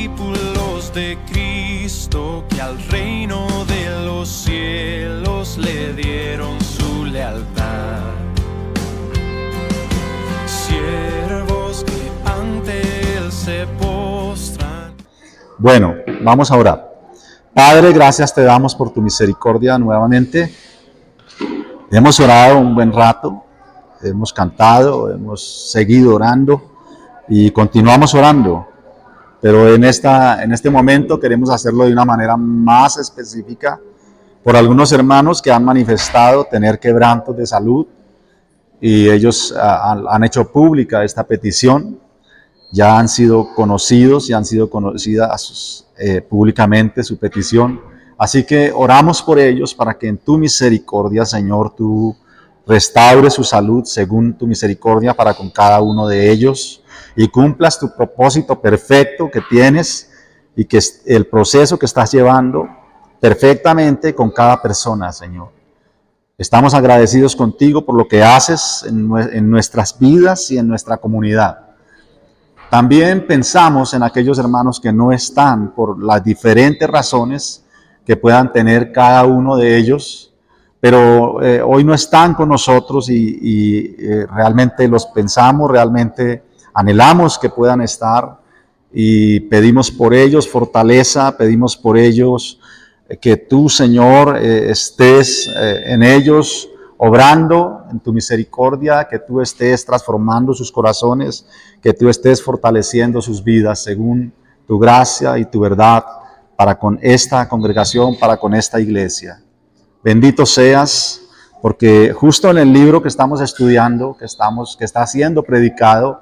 discípulos de Cristo que al reino de los cielos le dieron su lealtad. Siervos que ante él se postran. Bueno, vamos a orar. Padre, gracias te damos por tu misericordia nuevamente. Hemos orado un buen rato, hemos cantado, hemos seguido orando y continuamos orando. Pero en este momento queremos hacerlo de una manera más específica por algunos hermanos que han manifestado tener quebrantos de salud y ellos han hecho pública esta petición. Ya han sido conocidos y han sido conocidas públicamente su petición. Así que oramos por ellos para que en tu misericordia, Señor, tú restaures su salud según tu misericordia para con cada uno de ellos y cumplas tu propósito perfecto que tienes y que el proceso que estás llevando perfectamente con cada persona, Señor. Estamos agradecidos contigo por lo que haces en nuestras vidas y en nuestra comunidad. También pensamos en aquellos hermanos que no están por las diferentes razones que puedan tener cada uno de ellos, pero hoy no están con nosotros y realmente los pensamos, realmente anhelamos que puedan estar y pedimos por ellos fortaleza, pedimos por ellos que tú, Señor, estés en ellos, obrando en tu misericordia, que tú estés transformando sus corazones, que tú estés fortaleciendo sus vidas según tu gracia y tu verdad para con esta congregación, para con esta iglesia. Bendito seas, porque justo en el libro que estamos estudiando, que está siendo predicado,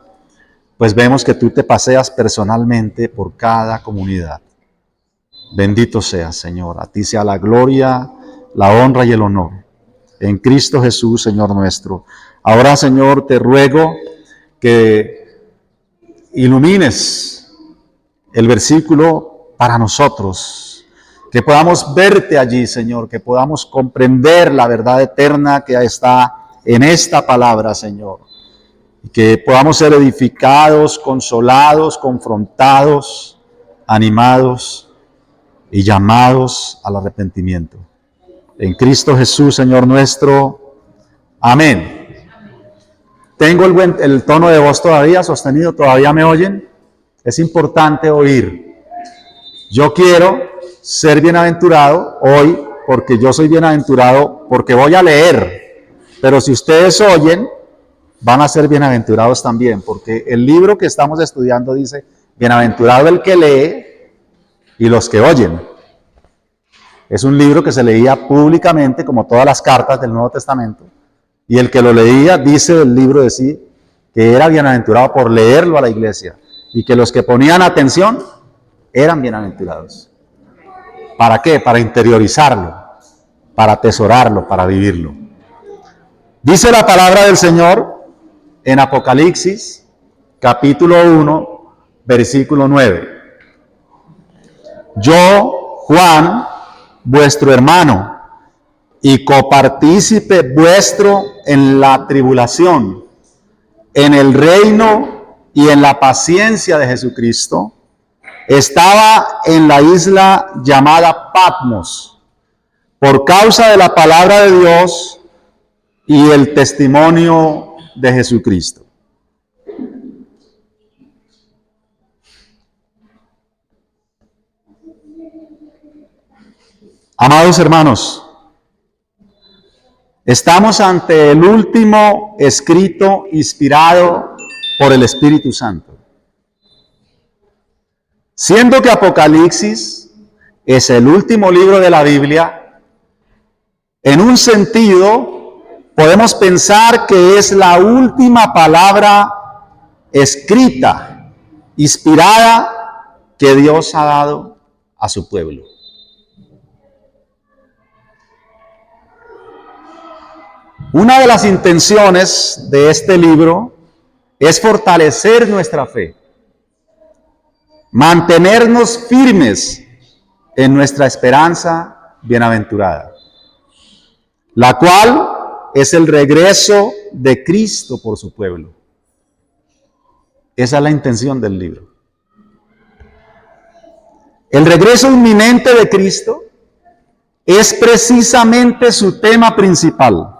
pues vemos que tú te paseas personalmente por cada comunidad. Bendito seas, Señor. A ti sea la gloria, la honra y el honor. En Cristo Jesús, Señor nuestro. Ahora, Señor, te ruego que ilumines el versículo para nosotros, que podamos verte allí, Señor, que podamos comprender la verdad eterna que está en esta palabra, Señor, y que podamos ser edificados, consolados, confrontados, animados y llamados al arrepentimiento. En Cristo Jesús, Señor nuestro. Amén. Tengo el tono de voz todavía sostenido, ¿todavía me oyen? Es importante oír. Yo quiero ser bienaventurado hoy porque yo soy bienaventurado porque voy a leer. Pero si ustedes oyen, van a ser bienaventurados también, porque el libro que estamos estudiando dice, bienaventurado el que lee y los que oyen. Es un libro que se leía públicamente, como todas las cartas del Nuevo Testamento, y el que lo leía, dice el libro de sí, que era bienaventurado por leerlo a la iglesia, y que los que ponían atención eran bienaventurados. ¿Para qué? Para interiorizarlo, para atesorarlo, para vivirlo. Dice la palabra del Señor en Apocalipsis, capítulo 1, versículo 9. Yo, Juan, vuestro hermano y copartícipe vuestro en la tribulación, en el reino y en la paciencia de Jesucristo, estaba en la isla llamada Patmos, por causa de la palabra de Dios y el testimonio de Jesucristo. Amados hermanos, estamos ante el último escrito inspirado por el Espíritu Santo. Siendo que Apocalipsis es el último libro de la Biblia, en un sentido podemos pensar que es la última palabra escrita, inspirada, que Dios ha dado a su pueblo. Una de las intenciones de este libro es fortalecer nuestra fe, mantenernos firmes en nuestra esperanza bienaventurada, la cual es el regreso de Cristo por su pueblo. Esa es la intención del libro. El regreso inminente de Cristo es precisamente su tema principal.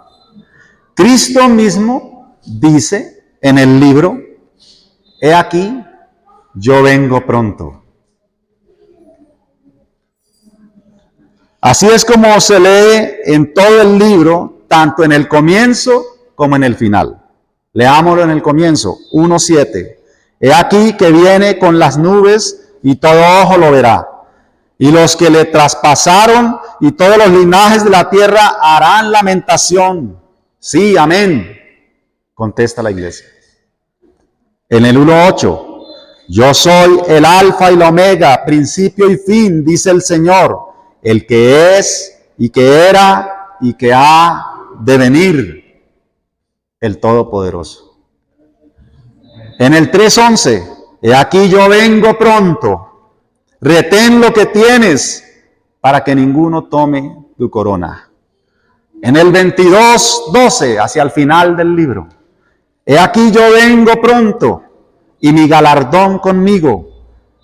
Cristo mismo dice en el libro, he aquí, yo vengo pronto. Así es como se lee en todo el libro, tanto en el comienzo como en el final. Leámoslo en el comienzo, 1:7. He aquí que viene con las nubes y todo ojo lo verá. Y los que le traspasaron y todos los linajes de la tierra harán lamentación. Sí, amén, contesta la iglesia. En el 1:8, yo soy el alfa y la omega, principio y fin, dice el Señor, el que es y que era y que ha de venir, el Todopoderoso. En el 3:11, he aquí yo vengo pronto, retén lo que tienes para que ninguno tome tu corona. En el 22:12, hacia el final del libro, he aquí yo vengo pronto y mi galardón conmigo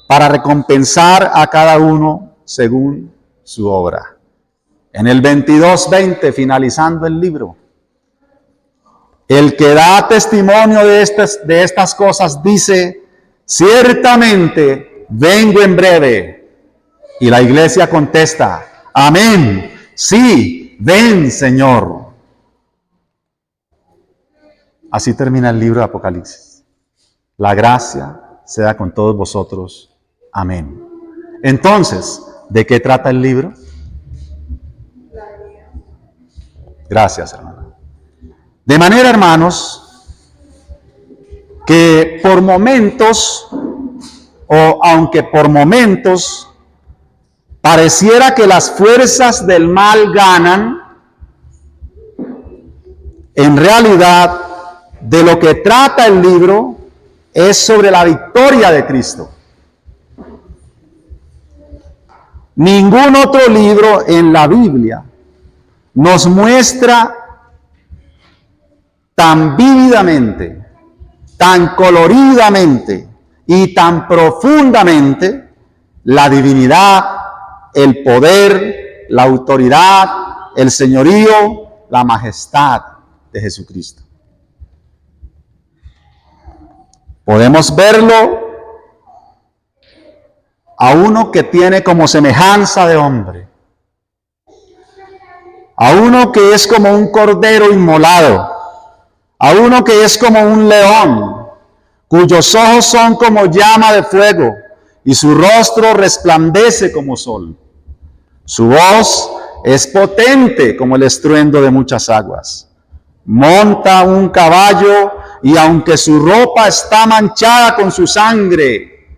para recompensar a cada uno según su obra. En el 22:20, finalizando el libro, el que da testimonio de estas cosas dice, ciertamente vengo en breve. Y la iglesia contesta, amén, sí, ven Señor. Así termina el libro de Apocalipsis. La gracia sea con todos vosotros. Amén. Entonces, ¿de qué trata el libro? Gracias, hermano. De manera, hermanos, que por momentos, o aunque por momentos, pareciera que las fuerzas del mal ganan, en realidad, de lo que trata el libro es sobre la victoria de Cristo. Ningún otro libro en la Biblia nos muestra tan vívidamente, tan coloridamente y tan profundamente la divinidad, el poder, la autoridad, el señorío, la majestad de Jesucristo. Podemos verlo a uno que tiene como semejanza de hombre, a uno que es como un cordero inmolado, a uno que es como un león, cuyos ojos son como llama de fuego y su rostro resplandece como sol. Su voz es potente como el estruendo de muchas aguas. Monta un caballo y aunque su ropa está manchada con su sangre,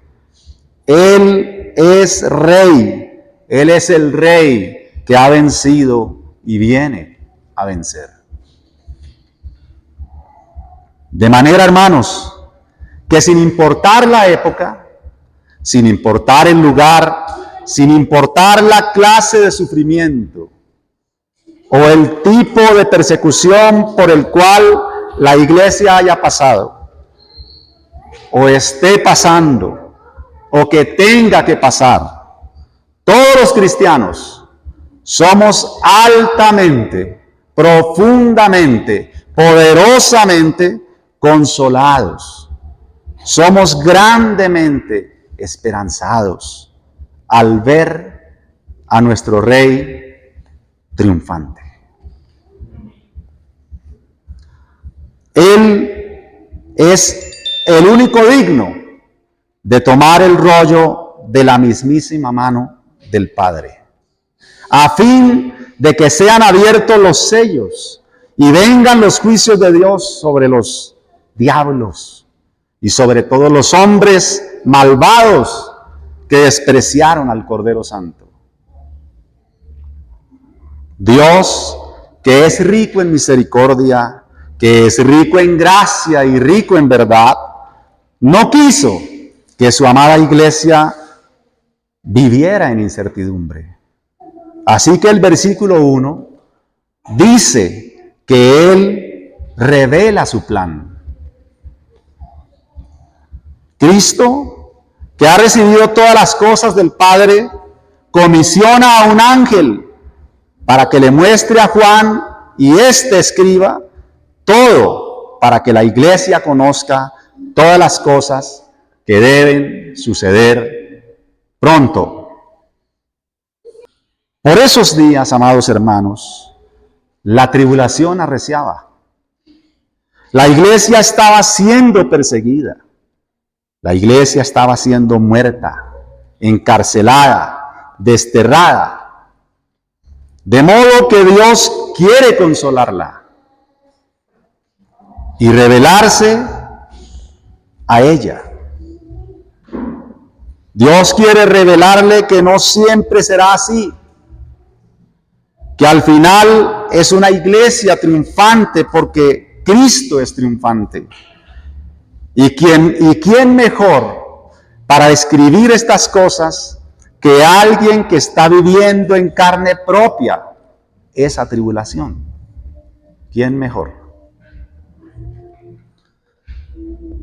Él es rey. Él es el rey que ha vencido y viene a vencer. De manera, hermanos, que sin importar la época, sin importar el lugar, sin importar la clase de sufrimiento o el tipo de persecución por el cual la iglesia haya pasado, o esté pasando, o que tenga que pasar, todos los cristianos somos altamente, profundamente, poderosamente consolados. Somos grandemente esperanzados al ver a nuestro Rey triunfante. Él es el único digno de tomar el rollo de la mismísima mano del Padre, a fin de que sean abiertos los sellos y vengan los juicios de Dios sobre los diablos y sobre todos los hombres malvados que despreciaron al Cordero Santo. Dios, que es rico en misericordia, que es rico en gracia y rico en verdad, no quiso que su amada iglesia viviera en incertidumbre. Así que el versículo 1 dice que Él revela su plan. Cristo que ha recibido todas las cosas del Padre, comisiona a un ángel para que le muestre a Juan y éste escriba todo para que la iglesia conozca todas las cosas que deben suceder pronto. Por esos días, amados hermanos, la tribulación arreciaba. La iglesia estaba siendo perseguida. La iglesia estaba siendo muerta, encarcelada, desterrada. De modo que Dios quiere consolarla y revelarse a ella. Dios quiere revelarle que no siempre será así, que al final es una iglesia triunfante porque Cristo es triunfante. ¿Y quién mejor para escribir estas cosas que alguien que está viviendo en carne propia esa tribulación? ¿Quién mejor?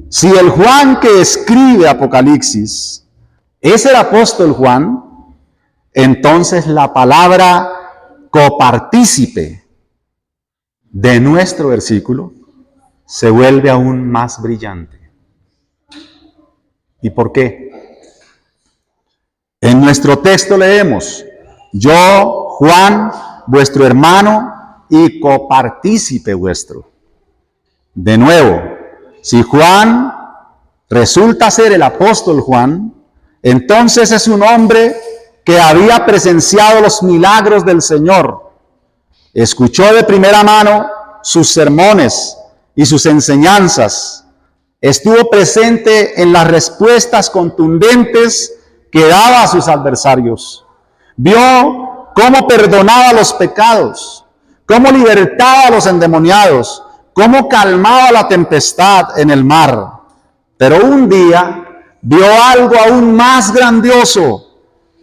Si el Juan que escribe Apocalipsis es el apóstol Juan, entonces la palabra copartícipe de nuestro versículo se vuelve aún más brillante. ¿Y por qué? En nuestro texto leemos: yo, Juan, vuestro hermano y copartícipe vuestro. De nuevo, si Juan resulta ser el apóstol Juan, entonces es un hombre que había presenciado los milagros del Señor, escuchó de primera mano sus sermones y sus enseñanzas, estuvo presente en las respuestas contundentes que daba a sus adversarios, vio cómo perdonaba los pecados, cómo libertaba a los endemoniados, cómo calmaba la tempestad en el mar. Pero un día vio algo aún más grandioso.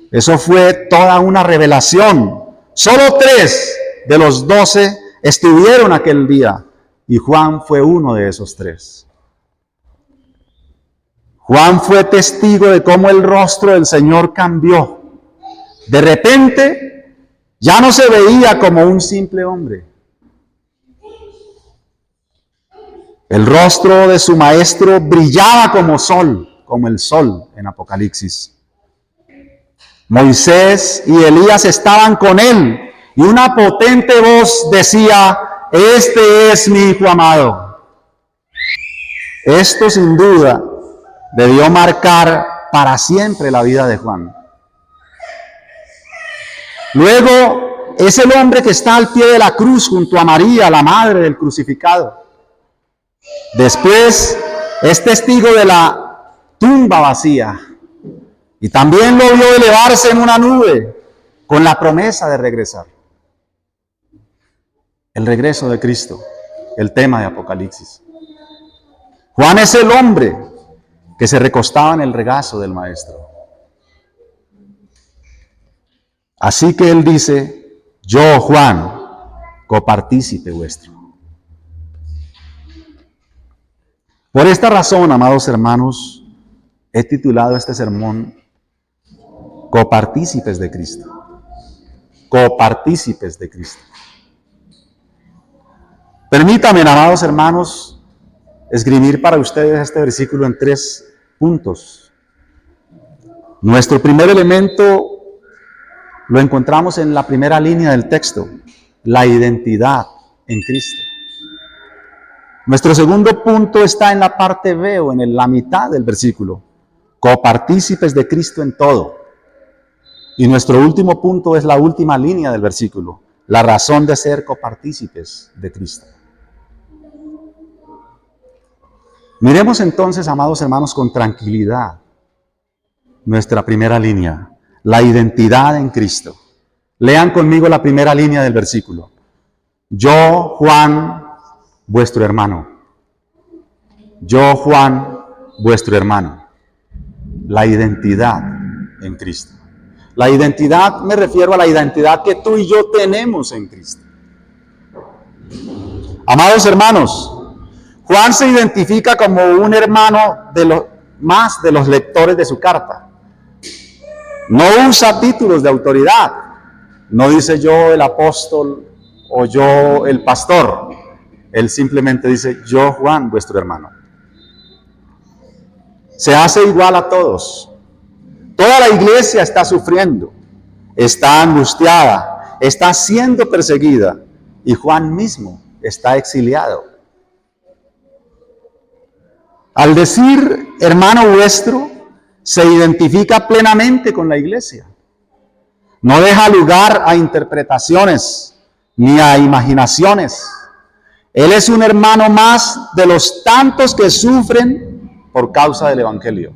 Eso fue toda una revelación. Solo 3 de los 12 estuvieron aquel día y Juan fue uno de esos 3. Juan fue testigo de cómo el rostro del Señor cambió. De repente, ya no se veía como un simple hombre. El rostro de su maestro brillaba como sol, como el sol en Apocalipsis. Moisés y Elías estaban con él y una potente voz decía: este es mi hijo amado. Esto sin duda debió marcar para siempre la vida de Juan. Luego es el hombre que está al pie de la cruz junto a María, la madre del crucificado. Después es testigo de la tumba vacía y también lo vio elevarse en una nube con la promesa de regresar. El regreso de Cristo, el tema de Apocalipsis. Juan es el hombre que se recostaba en el regazo del Maestro. Así que él dice: yo, Juan, copartícipe vuestro. Por esta razón, amados hermanos, he titulado este sermón Copartícipes de Cristo. Copartícipes de Cristo. Permítanme, amados hermanos, esgrimir para ustedes este versículo en 3 puntos. Nuestro primer elemento lo encontramos en la primera línea del texto: la identidad en Cristo. Nuestro segundo punto está en la parte B o en la mitad del versículo: copartícipes de Cristo en todo. Y nuestro último punto es la última línea del versículo: la razón de ser copartícipes de Cristo. Miremos entonces, amados hermanos, con tranquilidad nuestra primera línea: la identidad en Cristo. Lean conmigo la primera línea del versículo: yo, Juan, vuestro hermano. Yo, Juan, vuestro hermano. La identidad en Cristo. La identidad, me refiero a la identidad que tú y yo tenemos en Cristo. Amados hermanos, Juan se identifica como un hermano más de los lectores de su carta. No usa títulos de autoridad. No dice yo el apóstol o yo el pastor. Él simplemente dice yo Juan, vuestro hermano. Se hace igual a todos. Toda la iglesia está sufriendo, está angustiada, está siendo perseguida y Juan mismo está exiliado. Al decir hermano vuestro, se identifica plenamente con la iglesia. No deja lugar a interpretaciones ni a imaginaciones. Él es un hermano más de los tantos que sufren por causa del evangelio.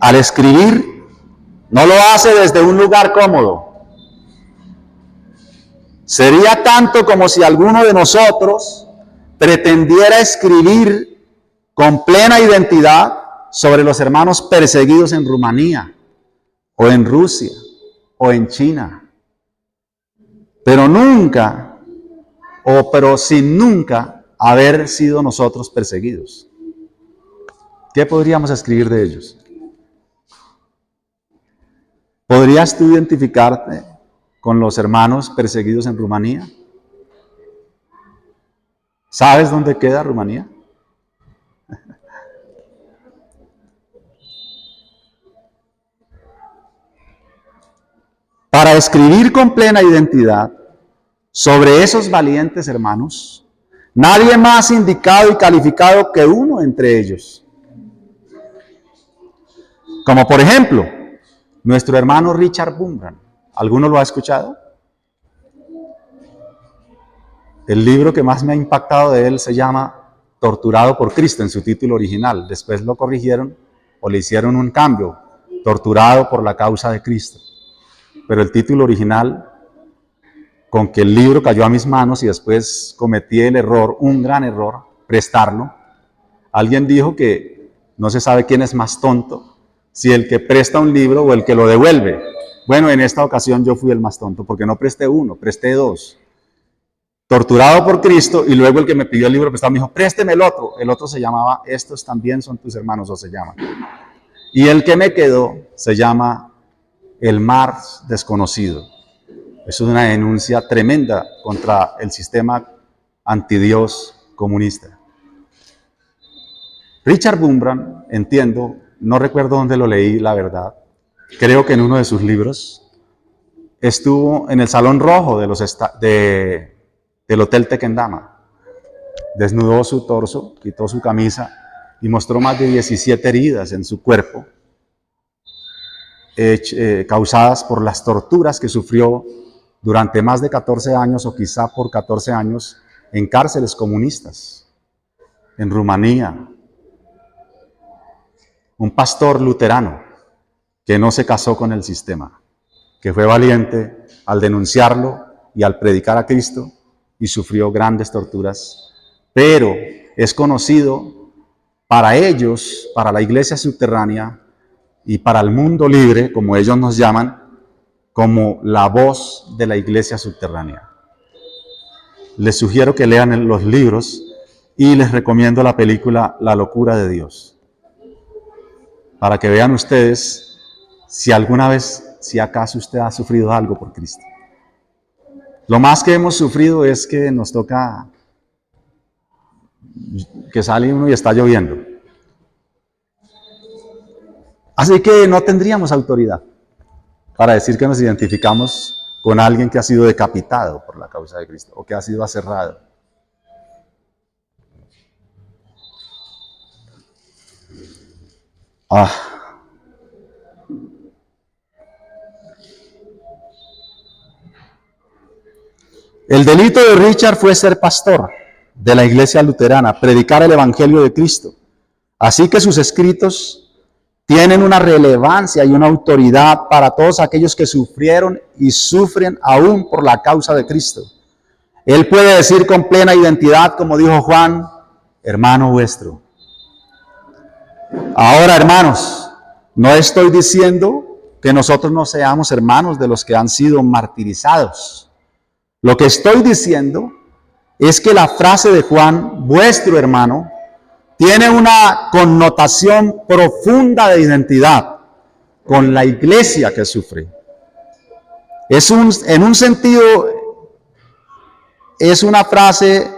Al escribir, no lo hace desde un lugar cómodo. Sería tanto como si alguno de nosotros pretendiera escribir con plena identidad sobre los hermanos perseguidos en Rumanía, o en Rusia, o en China. Pero sin nunca haber sido nosotros perseguidos. ¿Qué podríamos escribir de ellos? ¿Podrías tú identificarte con los hermanos perseguidos en Rumanía? ¿Sabes dónde queda Rumanía? Para escribir con plena identidad sobre esos valientes hermanos, nadie más indicado y calificado que uno entre ellos. Como por ejemplo, nuestro hermano Richard Wurmbrand. ¿Alguno lo ha escuchado? El libro que más me ha impactado de él se llama Torturado por Cristo en su título original. Después lo corrigieron o le hicieron un cambio. Torturado por la causa de Cristo. Pero el título original, con que el libro cayó a mis manos y después cometí el error, un gran error, prestarlo. Alguien dijo que no se sabe quién es más tonto, si el que presta un libro o el que lo devuelve. Bueno, en esta ocasión yo fui el más tonto, porque no presté uno, presté dos. Torturado por Cristo, y luego el que me pidió el libro prestado me dijo, présteme el otro. El otro se llamaba, estos también son tus hermanos, o se llama. Y el que me quedó se llama El Mar Desconocido. Eso es una denuncia tremenda contra el sistema antidios comunista. Richard Wurmbrand, entiendo, no recuerdo dónde lo leí, la verdad. Creo que en uno de sus libros estuvo en el Salón Rojo del Hotel Tequendama. Desnudó su torso, quitó su camisa y mostró más de 17 heridas en su cuerpo, causadas por las torturas que sufrió durante más de 14 años o quizá por 14 años en cárceles comunistas, en Rumanía. Un pastor luterano que no se casó con el sistema, que fue valiente al denunciarlo y al predicar a Cristo y sufrió grandes torturas, pero es conocido para ellos, para la iglesia subterránea y para el mundo libre, como ellos nos llaman, como la voz de la iglesia subterránea. Les sugiero que lean los libros y les recomiendo la película La locura de Dios, para que vean ustedes si alguna vez, si acaso usted ha sufrido algo por Cristo. Lo más que hemos sufrido es que nos toca, que sale uno y está lloviendo. Así que no tendríamos autoridad para decir que nos identificamos con alguien que ha sido decapitado por la causa de Cristo o que ha sido aserrado. El delito de Richard fue ser pastor de la iglesia luterana, predicar el evangelio de Cristo. Así que sus escritos tienen una relevancia y una autoridad para todos aquellos que sufrieron y sufren aún por la causa de Cristo. Él puede decir con plena identidad, como dijo Juan, hermano vuestro. Ahora, hermanos, no estoy diciendo que nosotros no seamos hermanos de los que han sido martirizados. Lo que estoy diciendo es que la frase de Juan, vuestro hermano, tiene una connotación profunda de identidad con la iglesia que sufre. En un sentido, es una frase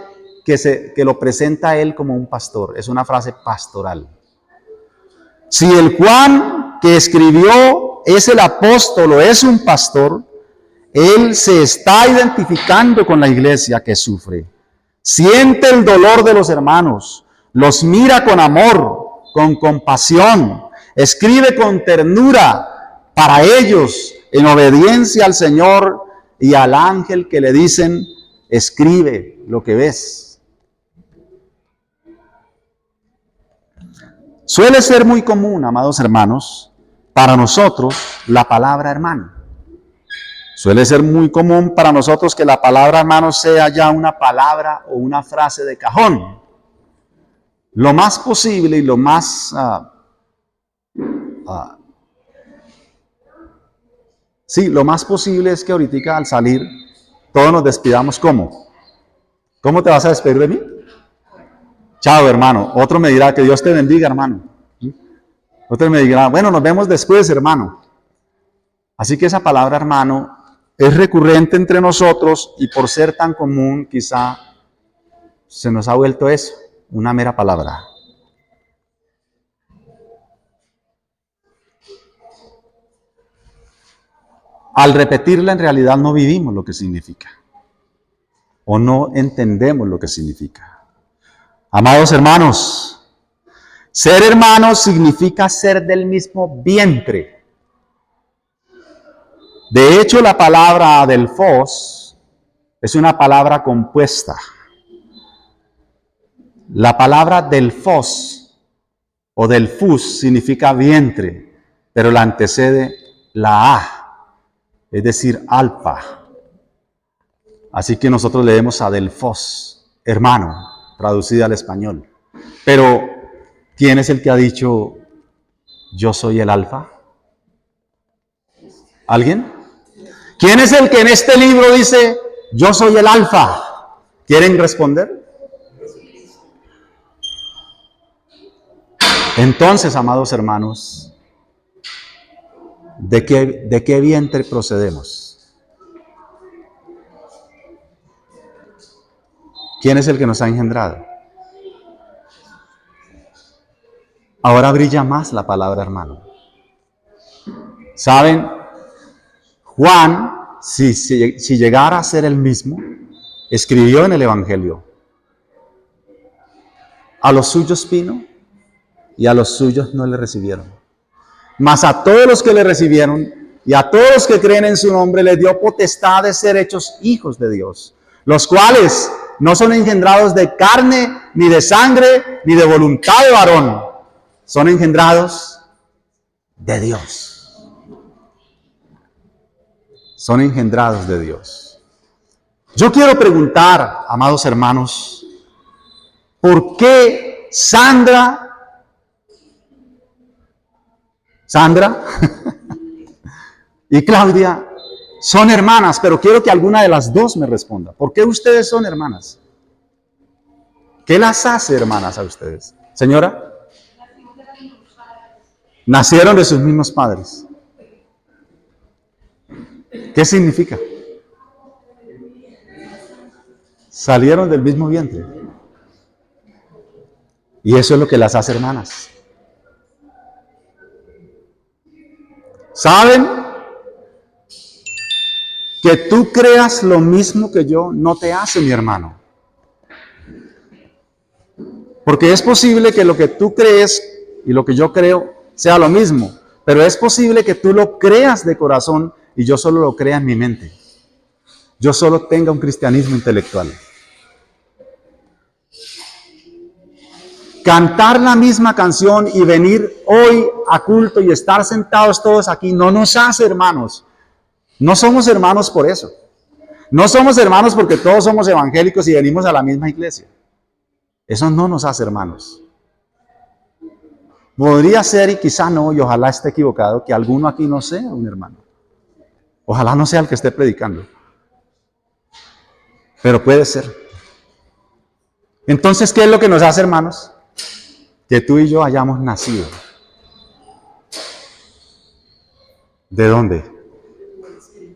que lo presenta a él como un pastor, es una frase pastoral. Si el Juan que escribió es el apóstol o es un pastor, él se está identificando con la iglesia que sufre. Siente el dolor de los hermanos, los mira con amor, con compasión, escribe con ternura para ellos en obediencia al Señor y al ángel que le dicen, escribe lo que ves. Suele ser muy común, amados hermanos, para nosotros la palabra hermano. Suele ser muy común para nosotros que la palabra hermano sea ya una palabra o una frase de cajón. Lo más posible y lo más lo más posible es que ahorita al salir todos nos despidamos ¿cómo? ¿Cómo te vas a despedir de mí? Chao, hermano. Otro me dirá que Dios te bendiga, hermano. Otro me dirá, bueno, nos vemos después, hermano. Así que esa palabra hermano es recurrente entre nosotros y por ser tan común quizá se nos ha vuelto eso, una mera palabra. Al repetirla en realidad no vivimos lo que significa o no entendemos lo que significa. Amados hermanos, ser hermanos significa ser del mismo vientre. De hecho, la palabra adelphos es una palabra compuesta. La palabra delphos o delphus significa vientre, pero la antecede la A, es decir, alfa. Así que nosotros leemos adelphos, hermano, traducida al español. Pero, ¿quién es el que ha dicho, yo soy el alfa? ¿Alguien? ¿Quién es el que en este libro dice, yo soy el alfa? ¿Quieren responder? Entonces, amados hermanos, ¿de qué vientre procedemos? ¿Quién es el que nos ha engendrado? Ahora brilla más la palabra hermano. ¿Saben? Juan, si llegara a ser el mismo, escribió en el Evangelio, a los suyos vino y a los suyos no le recibieron. Mas a todos los que le recibieron y a todos los que creen en su nombre les dio potestad de ser hechos hijos de Dios, los cuales no son engendrados de carne, ni de sangre, ni de voluntad de varón, son engendrados de Dios. Son engendrados de Dios. Yo quiero preguntar, amados hermanos, ¿por qué Sandra y Claudia son hermanas? Pero quiero que alguna de las dos me responda. ¿Por qué ustedes son hermanas? ¿Qué las hace hermanas a ustedes? Señora, nacieron de sus mismos padres. ¿Qué significa? Salieron del mismo vientre. Y eso es lo que las hace hermanas. ¿Saben? Que tú creas lo mismo que yo no te hace mi hermano. Porque es posible que lo que tú crees y lo que yo creo sea lo mismo. Pero es posible que tú lo creas de corazón y yo solo lo crea en mi mente. Yo solo tenga un cristianismo intelectual. Cantar la misma canción y venir hoy a culto y estar sentados todos aquí no nos hace hermanos. No somos hermanos por eso. No somos hermanos porque todos somos evangélicos y venimos a la misma iglesia. Eso no nos hace hermanos. Podría ser, y quizá no, y ojalá esté equivocado, que alguno aquí no sea un hermano. Ojalá no sea el que esté predicando. Pero puede ser. Entonces, ¿qué es lo que nos hace, hermanos? Que tú y yo hayamos nacido. ¿De dónde?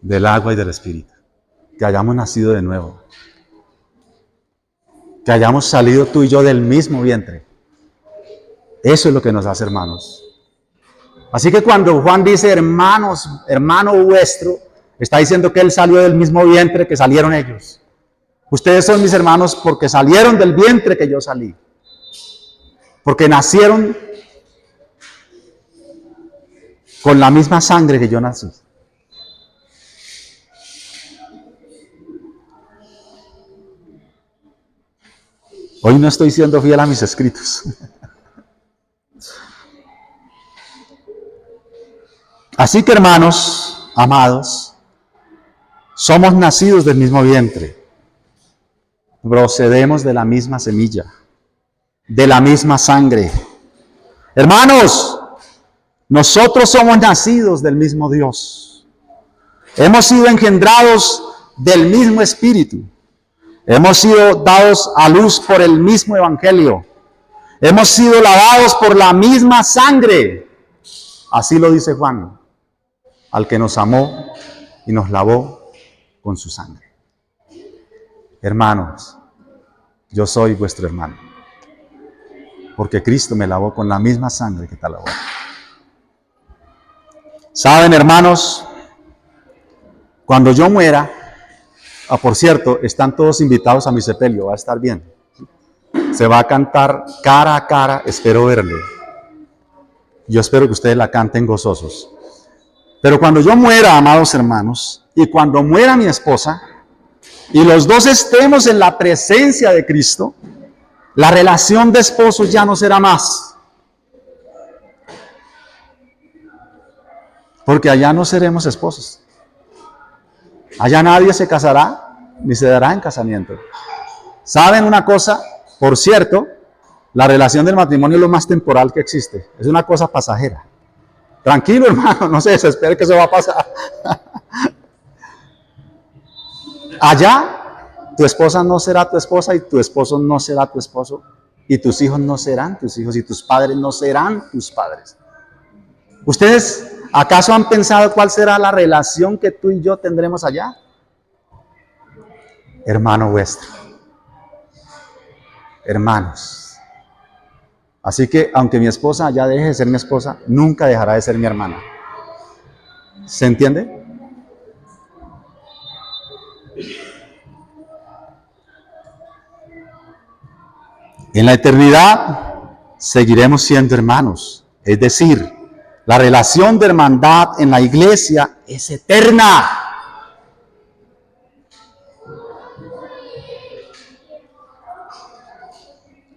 Del agua y del Espíritu. Que hayamos nacido de nuevo. Que hayamos salido tú y yo del mismo vientre. Eso es lo que nos hace hermanos. Así que cuando Juan dice hermanos, hermano vuestro, está diciendo que él salió del mismo vientre que salieron ellos. Ustedes son mis hermanos porque salieron del vientre que yo salí. Porque nacieron con la misma sangre que yo nací. Hoy no estoy siendo fiel a mis escritos. Así que hermanos, amados, somos nacidos del mismo vientre. Procedemos de la misma semilla, de la misma sangre. Hermanos, nosotros somos nacidos del mismo Dios. Hemos sido engendrados del mismo Espíritu. Hemos sido dados a luz por el mismo Evangelio. Hemos sido lavados por la misma sangre. Así lo dice Juan, al que nos amó y nos lavó con su sangre. Hermanos, yo soy vuestro hermano, porque Cristo me lavó con la misma sangre que te lavó. ¿Saben, hermanos? Cuando yo muera, por cierto, están todos invitados a mi sepelio, va a estar bien. Se va a cantar cara a cara, espero verle. Yo espero que ustedes la canten gozosos. Pero cuando yo muera, amados hermanos, y cuando muera mi esposa, y los dos estemos en la presencia de Cristo, la relación de esposos ya no será más. Porque allá no seremos esposos. Allá nadie se casará, ni se dará en casamiento. ¿Saben una cosa? Por cierto, la relación del matrimonio es lo más temporal que existe. Es una cosa pasajera. Tranquilo, hermano, no se desespere que eso va a pasar. Allá, tu esposa no será tu esposa y tu esposo no será tu esposo. Y tus hijos no serán tus hijos y tus padres no serán tus padres. ¿Ustedes acaso han pensado cuál será la relación que tú y yo tendremos allá? Hermano vuestro. Hermanos. Así que aunque mi esposa ya deje de ser mi esposa, nunca dejará de ser mi hermana. ¿Se entiende? En la eternidad seguiremos siendo hermanos. Es decir, la relación de hermandad en la iglesia es eterna.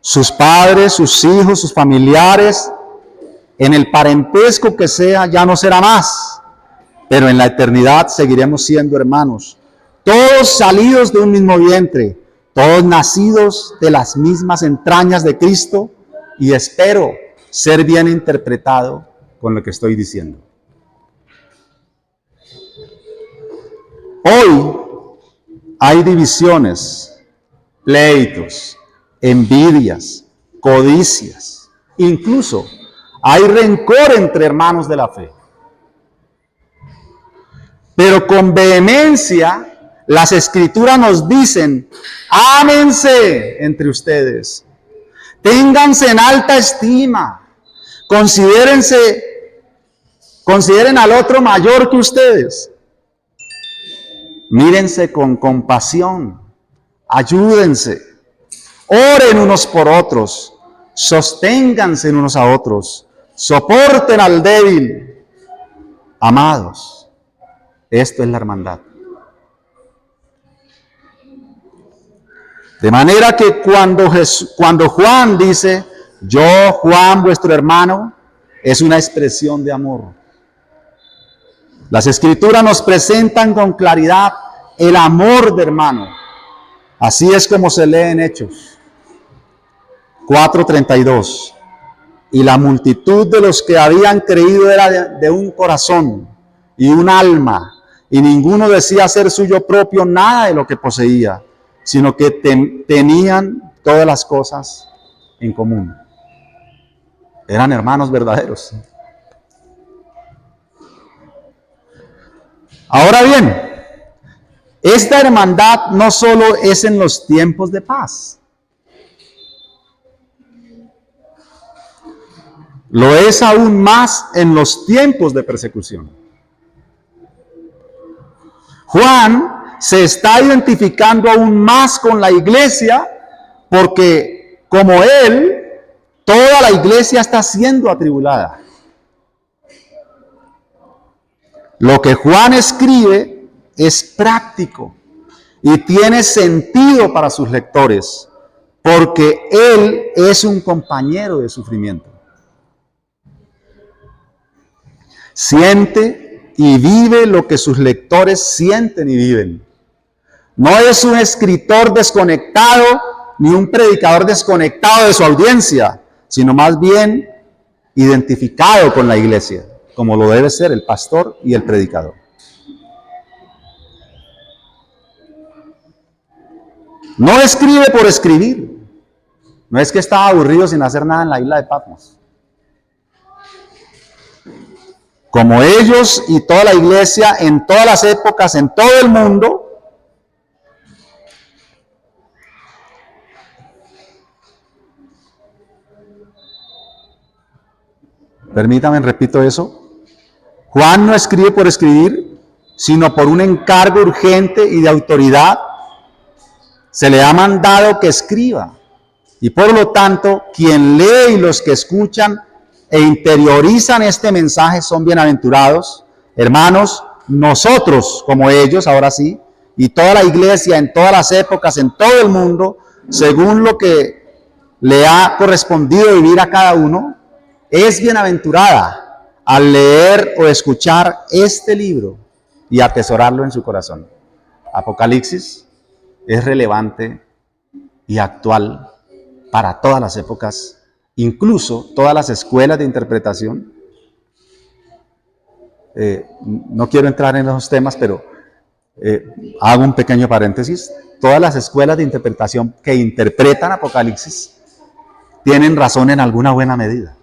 Sus padres, sus hijos, sus familiares, en el parentesco que sea, ya no será más. Pero en la eternidad seguiremos siendo hermanos. Todos salidos de un mismo vientre, todos nacidos de las mismas entrañas de Cristo, y espero ser bien interpretado con lo que estoy diciendo. Hoy hay divisiones, pleitos, envidias, codicias, incluso hay rencor entre hermanos de la fe. Pero con vehemencia las Escrituras nos dicen: ámense entre ustedes, ténganse en alta estima, consideren al otro mayor que ustedes, mírense con compasión, ayúdense, oren unos por otros, sosténganse unos a otros, soporten al débil. Amados, esto es la hermandad. De manera que cuando Juan dice, yo, Juan, vuestro hermano, es una expresión de amor. Las Escrituras nos presentan con claridad el amor de hermano. Así es como se lee en Hechos 4:32. Y la multitud de los que habían creído era de un corazón y un alma, y ninguno decía ser suyo propio nada de lo que poseía, sino que tenían todas las cosas en común. Eran hermanos verdaderos. Ahora bien, esta hermandad no solo es en los tiempos de paz, lo es aún más en los tiempos de persecución. Juan se está identificando aún más con la iglesia porque, como él, toda la iglesia está siendo atribulada. Lo que Juan escribe es práctico y tiene sentido para sus lectores, porque él es un compañero de sufrimiento. Siente y vive lo que sus lectores sienten y viven. No es un escritor desconectado ni un predicador desconectado de su audiencia, sino más bien identificado con la iglesia, como lo debe ser el pastor y el predicador. No escribe por escribir. No es que estaba aburrido sin hacer nada en la isla de Patmos. Como ellos y toda la iglesia en todas las épocas, en todo el mundo, permítame, repito eso, Juan no escribe por escribir, sino por un encargo urgente y de autoridad. Se le ha mandado que escriba, y por lo tanto, quien lee y los que escuchan e interiorizan este mensaje son bienaventurados. Hermanos, nosotros como ellos, ahora sí, y toda la iglesia en todas las épocas, en todo el mundo, según lo que le ha correspondido vivir a cada uno, es bienaventurada al leer o escuchar este libro y atesorarlo en su corazón. Apocalipsis es relevante y actual para todas las épocas, incluso todas las escuelas de interpretación. No quiero entrar en esos temas, pero hago un pequeño paréntesis. Todas las escuelas de interpretación que interpretan Apocalipsis tienen razón en alguna buena medida.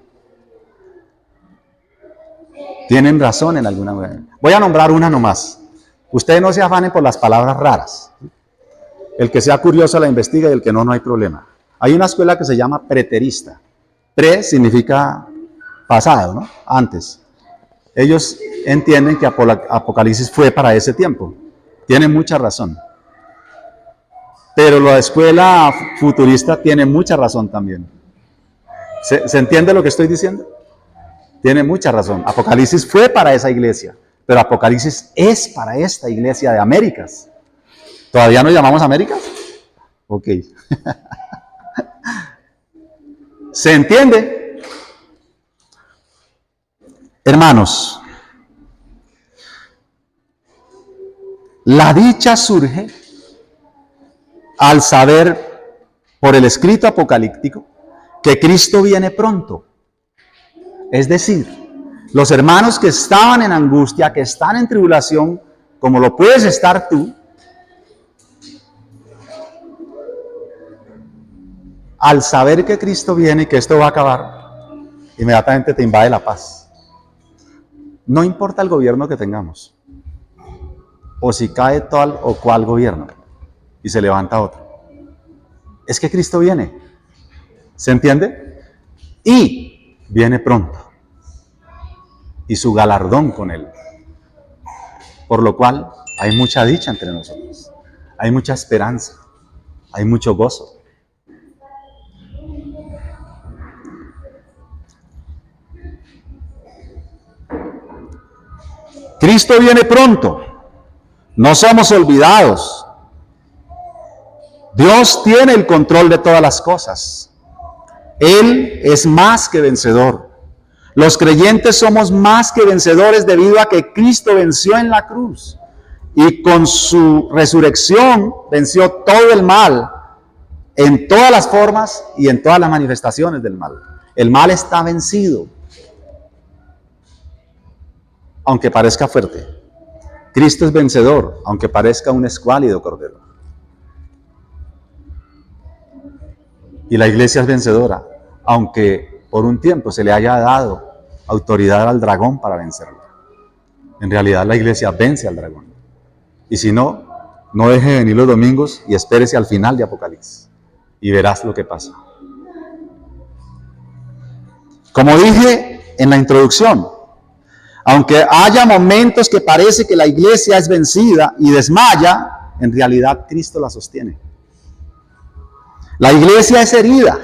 Tienen razón en alguna medida. Voy a nombrar una nomás. Ustedes no se afanen por las palabras raras. El que sea curioso la investiga y el que no, no hay problema. Hay una escuela que se llama preterista. Pre significa pasado, ¿no? Antes. Ellos entienden que Apocalipsis fue para ese tiempo. Tienen mucha razón. Pero la escuela futurista tiene mucha razón también. ¿Se entiende lo que estoy diciendo? Tiene mucha razón. Apocalipsis fue para esa iglesia, pero Apocalipsis es para esta iglesia de Américas. ¿Todavía nos llamamos Américas? Ok. ¿Se entiende? Hermanos, la dicha surge al saber por el escrito apocalíptico que Cristo viene pronto. Es decir, los hermanos que estaban en angustia, que están en tribulación, como lo puedes estar tú, al saber que Cristo viene y que esto va a acabar, inmediatamente te invade la paz. No importa el gobierno que tengamos, o si cae tal o cual gobierno y se levanta otro. Es que Cristo viene. ¿Se entiende? Y viene pronto. Y su galardón con él. Por lo cual hay mucha dicha entre nosotros. Hay mucha esperanza. Hay mucho gozo. Cristo viene pronto. No somos olvidados. Dios tiene el control de todas las cosas. Él es más que vencedor. Los creyentes somos más que vencedores debido a que Cristo venció en la cruz. Y con su resurrección venció todo el mal, en todas las formas y en todas las manifestaciones del mal. El mal está vencido. Aunque parezca fuerte. Cristo es vencedor, aunque parezca un escuálido cordero. Y la iglesia es vencedora, aunque por un tiempo se le haya dado autoridad al dragón para vencerlo. En realidad la iglesia vence al dragón. Y si no, no deje de venir los domingos y espérese al final de Apocalipsis. Y verás lo que pasa. Como dije en la introducción, aunque haya momentos que parece que la iglesia es vencida y desmaya, en realidad Cristo la sostiene. La iglesia es herida,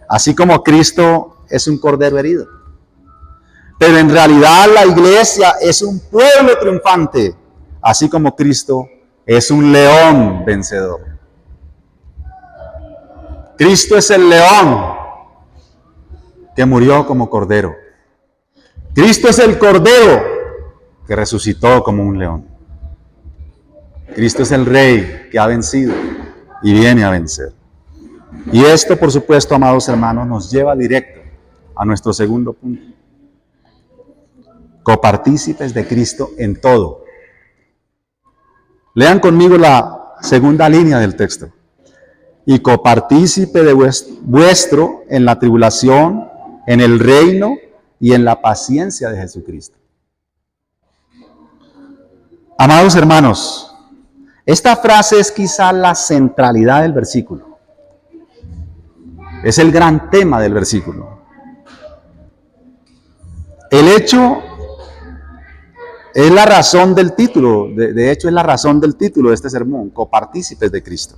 así como Cristo es un cordero herido. Pero en realidad la iglesia es un pueblo triunfante, así como Cristo es un león vencedor. Cristo es el león que murió como cordero. Cristo es el cordero que resucitó como un león. Cristo es el rey que ha vencido y viene a vencer. Y esto, por supuesto, amados hermanos, nos lleva directo a nuestro segundo punto. Copartícipes de Cristo en todo. Lean conmigo la segunda línea del texto. Y copartícipe de vuestro en la tribulación, en el reino y en la paciencia de Jesucristo. Amados hermanos, esta frase es quizá la centralidad del versículo. Es el gran tema del versículo. El hecho es la razón del título, de hecho es la razón del título de este sermón, copartícipes de Cristo.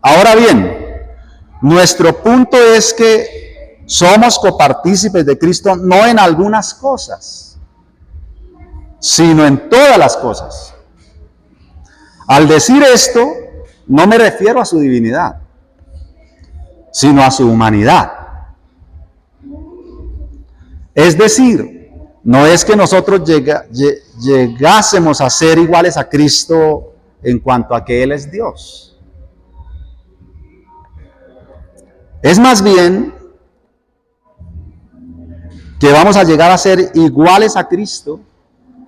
Ahora bien, nuestro punto es que somos copartícipes de Cristo no en algunas cosas, sino en todas las cosas. Al decir esto, no me refiero a su divinidad, sino a su humanidad. Es decir, no es que nosotros llegásemos a ser iguales a Cristo en cuanto a que Él es Dios. Es más bien que vamos a llegar a ser iguales a Cristo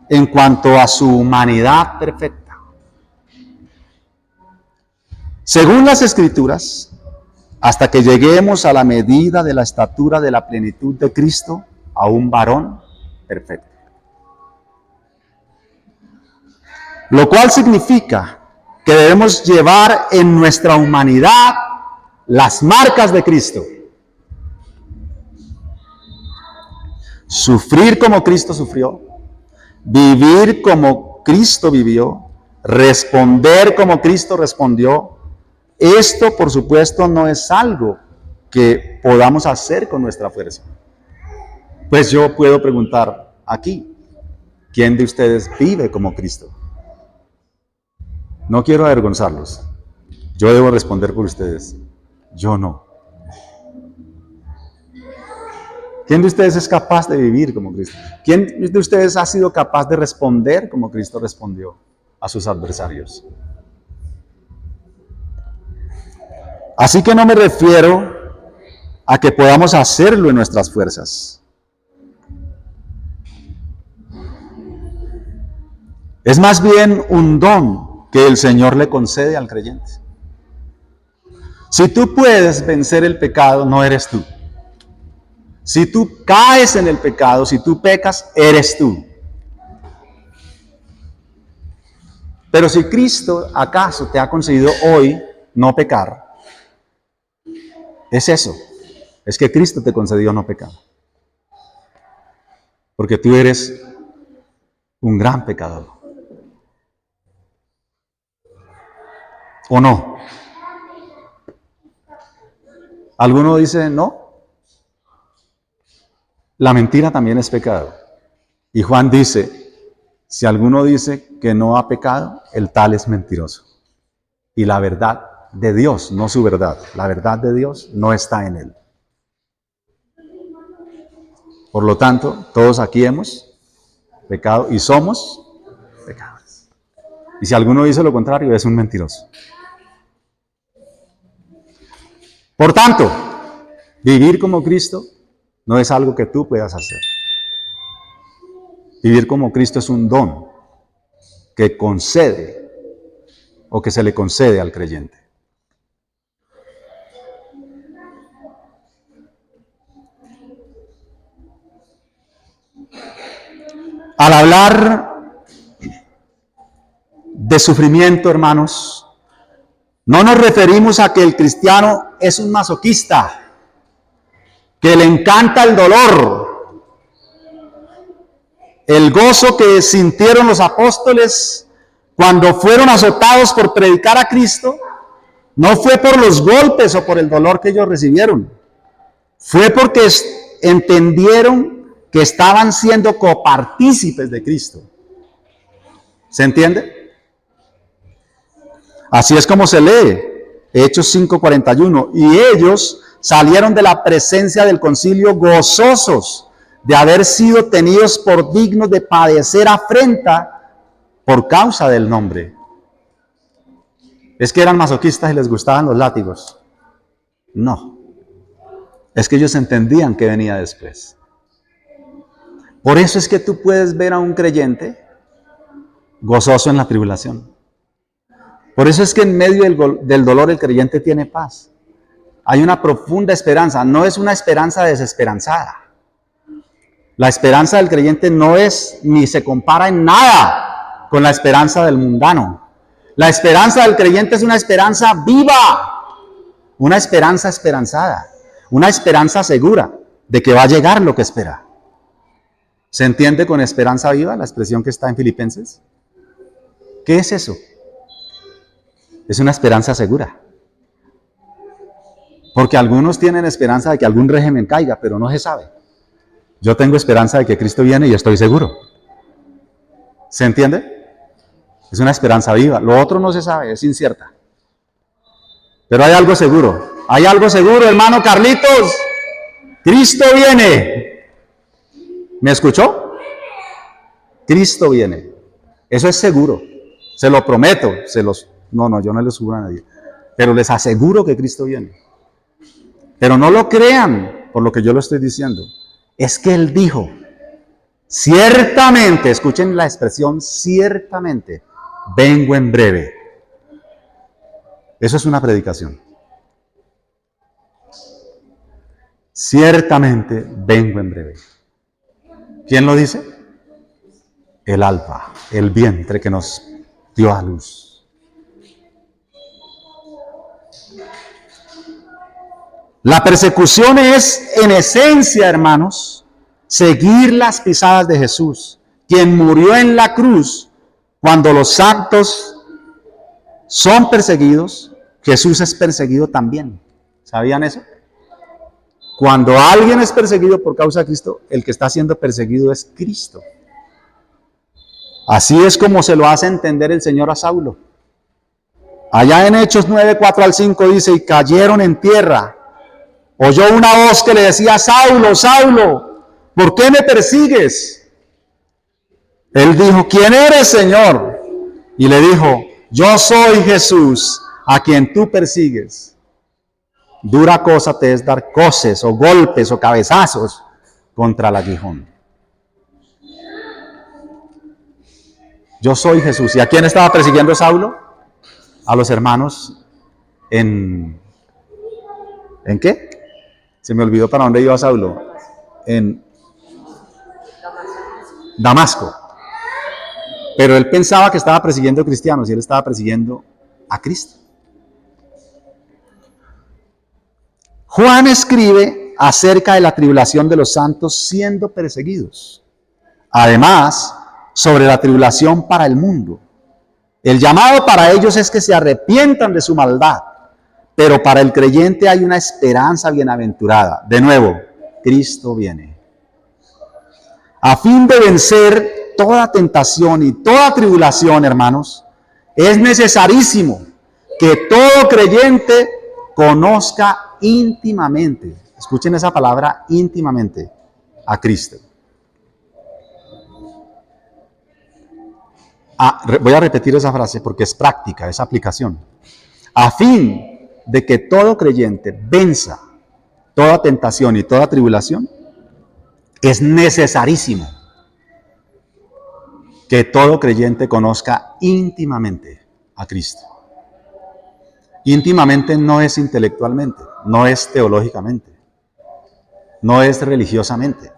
en cuanto a su humanidad perfecta. Según las Escrituras, hasta que lleguemos a la medida de la estatura de la plenitud de Cristo, a un varón perfecto. Lo cual significa que debemos llevar en nuestra humanidad las marcas de Cristo. Sufrir como Cristo sufrió, vivir como Cristo vivió, responder como Cristo respondió. Esto, por supuesto, no es algo que podamos hacer con nuestra fuerza. Pues yo puedo preguntar aquí, ¿quién de ustedes vive como Cristo? No quiero avergonzarlos. Yo debo responder por ustedes. Yo no. ¿Quién de ustedes es capaz de vivir como Cristo? ¿Quién de ustedes ha sido capaz de responder como Cristo respondió a sus adversarios? Así que no me refiero a que podamos hacerlo en nuestras fuerzas. Es más bien un don que el Señor le concede al creyente. Si tú puedes vencer el pecado, no eres tú. Si tú caes en el pecado, si tú pecas, eres tú. Pero si Cristo acaso te ha concedido hoy no pecar, es eso. Es que Cristo te concedió no pecar. Porque tú eres un gran pecador. ¿O no? ¿Alguno dice no? La mentira también es pecado. Y Juan dice, si alguno dice que no ha pecado, el tal es mentiroso. Y la verdad de Dios, no su verdad, la verdad de Dios no está en él. Por lo tanto, todos aquí hemos pecado y somos pecadores. Y si alguno dice lo contrario, es un mentiroso. Por tanto, vivir como Cristo no es algo que tú puedas hacer. Vivir como Cristo es un don que concede o que se le concede al creyente. Al hablar de sufrimiento, hermanos, no nos referimos a que el cristiano es un masoquista, que le encanta el dolor. El gozo que sintieron los apóstoles cuando fueron azotados por predicar a Cristo no fue por los golpes o por el dolor que ellos recibieron. Fue porque entendieron que estaban siendo copartícipes de Cristo. ¿Se entiende? Así es como se lee Hechos 5:41. Y ellos salieron de la presencia del concilio gozosos de haber sido tenidos por dignos de padecer afrenta por causa del nombre. ¿Es que eran masoquistas y les gustaban los látigos? No. Es que ellos entendían que venía después. Por eso es que tú puedes ver a un creyente gozoso en la tribulación. Por eso es que en medio del dolor el creyente tiene paz. Hay una profunda esperanza, no es una esperanza desesperanzada. La esperanza del creyente no es ni se compara en nada con la esperanza del mundano. La esperanza del creyente es una esperanza viva, una esperanza esperanzada, una esperanza segura de que va a llegar lo que espera. ¿Se entiende con esperanza viva la expresión que está en Filipenses? ¿Qué es eso? Es una esperanza segura. Porque algunos tienen esperanza de que algún régimen caiga, pero no se sabe. Yo tengo esperanza de que Cristo viene y estoy seguro. ¿Se entiende? Es una esperanza viva. Lo otro no se sabe, es incierta. Pero hay algo seguro. Hay algo seguro, hermano Carlitos. Cristo viene. ¿Me escuchó? Cristo viene. Eso es seguro. Se lo prometo. No, yo no les subo a nadie. Pero les aseguro que Cristo viene. Pero no lo crean por lo que yo lo estoy diciendo. Es que Él dijo, ciertamente, escuchen la expresión, ciertamente, vengo en breve. Eso es una predicación. Ciertamente, vengo en breve. ¿Quién lo dice? El Alfa, el vientre que nos dio a luz. La persecución es, en esencia, hermanos, seguir las pisadas de Jesús, quien murió en la cruz. Cuando los santos son perseguidos, Jesús es perseguido también. ¿Sabían eso? Cuando alguien es perseguido por causa de Cristo, el que está siendo perseguido es Cristo. Así es como se lo hace entender el Señor a Saulo. Allá en Hechos 9:4-5 dice, y cayeron en tierra. Oyó una voz que le decía, Saulo, Saulo, ¿por qué me persigues? Él dijo, ¿quién eres, Señor? Y le dijo, yo soy Jesús, a quien tú persigues. Dura cosa te es dar coces o golpes o cabezazos contra el aguijón. Yo soy Jesús. ¿Y a quién estaba persiguiendo Saulo? A los hermanos ¿en qué? Se me olvidó para dónde iba Saulo. En Damasco. Pero él pensaba que estaba persiguiendo cristianos y él estaba persiguiendo a Cristo. Juan escribe acerca de la tribulación de los santos siendo perseguidos. Además, sobre la tribulación para el mundo. El llamado para ellos es que se arrepientan de su maldad. Pero para el creyente hay una esperanza bienaventurada. De nuevo, Cristo viene. A fin de vencer toda tentación y toda tribulación, hermanos, es necesarísimo que todo creyente conozca íntimamente, escuchen esa palabra, íntimamente, a Cristo. Voy a repetir esa frase porque es práctica, es aplicación. A fin de que todo creyente venza toda tentación y toda tribulación, es necesarísimo que todo creyente conozca íntimamente a Cristo. Íntimamente no es intelectualmente, no es teológicamente, no es religiosamente.